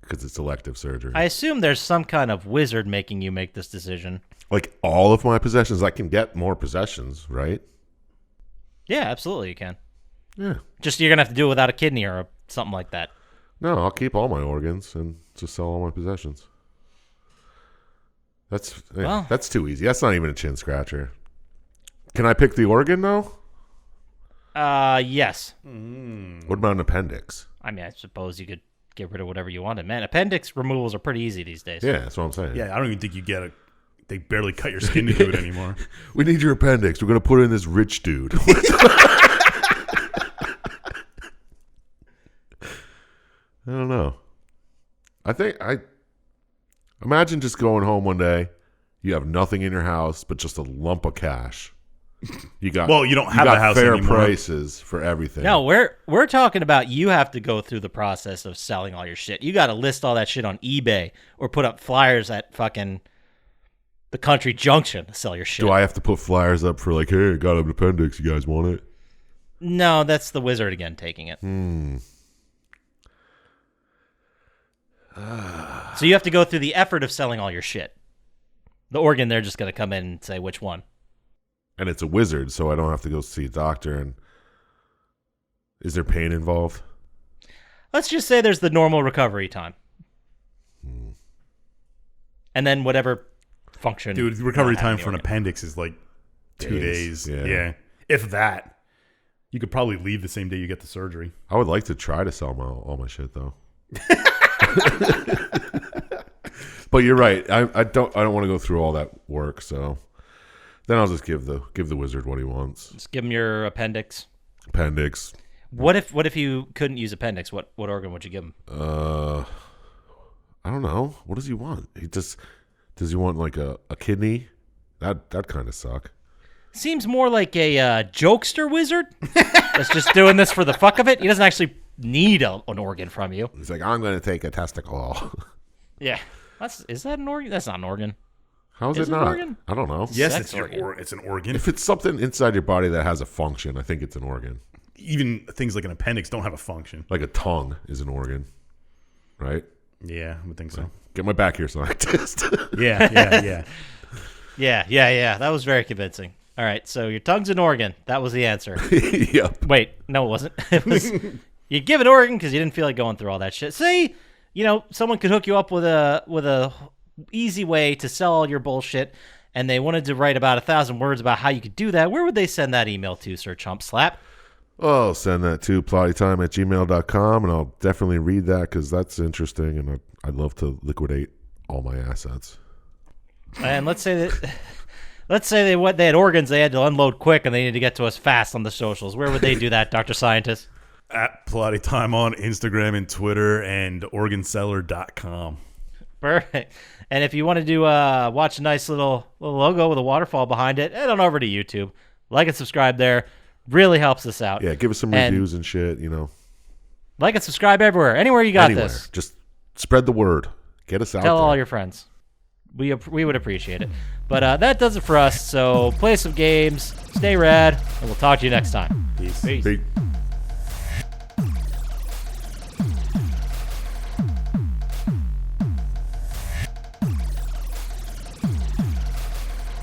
because it's elective surgery. I assume there's some kind of wizard making you make this decision. Like all of my possessions, I can get more possessions, right? Yeah, absolutely you can. Yeah. Just you're going to have to do it without a kidney or something like that. No, I'll keep all my organs and just sell all my possessions. That's too easy. That's not even a chin scratcher. Can I pick the organ though? Yes. What about an appendix? I mean, I suppose you could get rid of whatever you wanted. Man, appendix removals are pretty easy these days. Yeah, that's what I'm saying. Yeah, I don't even think you get they barely cut your skin to do it anymore. We need your appendix. We're going to put it in this rich dude. I don't know. Imagine just going home one day, you have nothing in your house but just a lump of cash. You got you don't have a house fair anymore. prices for everything. No, we're talking about you have to go through the process of selling all your shit. You got to list all that shit on eBay or put up flyers at fucking the Country Junction to sell your shit. Do I have to put flyers up for like, hey, I got an appendix. You guys want it? No, that's the wizard again taking it. So you have to go through the effort of selling all your shit. The organ, they're just going to come in and say which one. And it's a wizard, so I don't have to go see a doctor. And is there pain involved? Let's just say there's the normal recovery time. And then whatever function. Dude, the recovery not having time the for an organ. appendix is like 2 days. Days, yeah. Yeah. If that. You could probably leave the same day you get the surgery. I would like to try to sell all my shit though. But you're right. I don't want to go through all that work, so then I'll just give the wizard what he wants. Just give him your appendix. Appendix. What if you couldn't use appendix? What organ would you give him? I don't know. What does he want? Does he want like a kidney? That kind of suck. Seems more like a jokester wizard that's just doing this for the fuck of it. He doesn't actually need an organ from you. He's like, I'm going to take a testicle. Yeah. Is that an organ? That's not an organ. How is Is it it an not? organ? I don't know. Yes, Sex it's your organ. it's an organ. If it's something inside your body that has a function, I think it's an organ. Even things like an appendix don't have a function. Like a tongue is an organ, right? Yeah, I would think so. Get my back here, scientist. Yeah. Yeah. That was very convincing. All right, so your tongue's an organ. That was the answer. Yep. Wait, no, it wasn't. It was, you give an organ because you didn't feel like going through all that shit. See, someone could hook you up with a easy way to sell all your bullshit, and they wanted to write about 1,000 words about how you could do that. Where would they send that email to, Sir Chump Slap? Oh, send that to plottytime@gmail.com, and I'll definitely read that because that's interesting, and I'd love to liquidate all my assets. And let's say they had organs they had to unload quick, and they needed to get to us fast on the socials. Where would they do that, Dr. Scientist? At Plotty Time on Instagram and Twitter and organseller.com. Perfect. And if you wanted to watch a nice little logo with a waterfall behind it, head on over to YouTube. Like and subscribe there. Really helps us out. Yeah, give us some reviews and shit, Like and subscribe everywhere. Anywhere you got Anywhere. this. Just spread the word. Get us out Tell there. all your friends. we would appreciate it. But that does it for us. So play some games, stay rad, and we'll talk to you next time. Peace. Peace.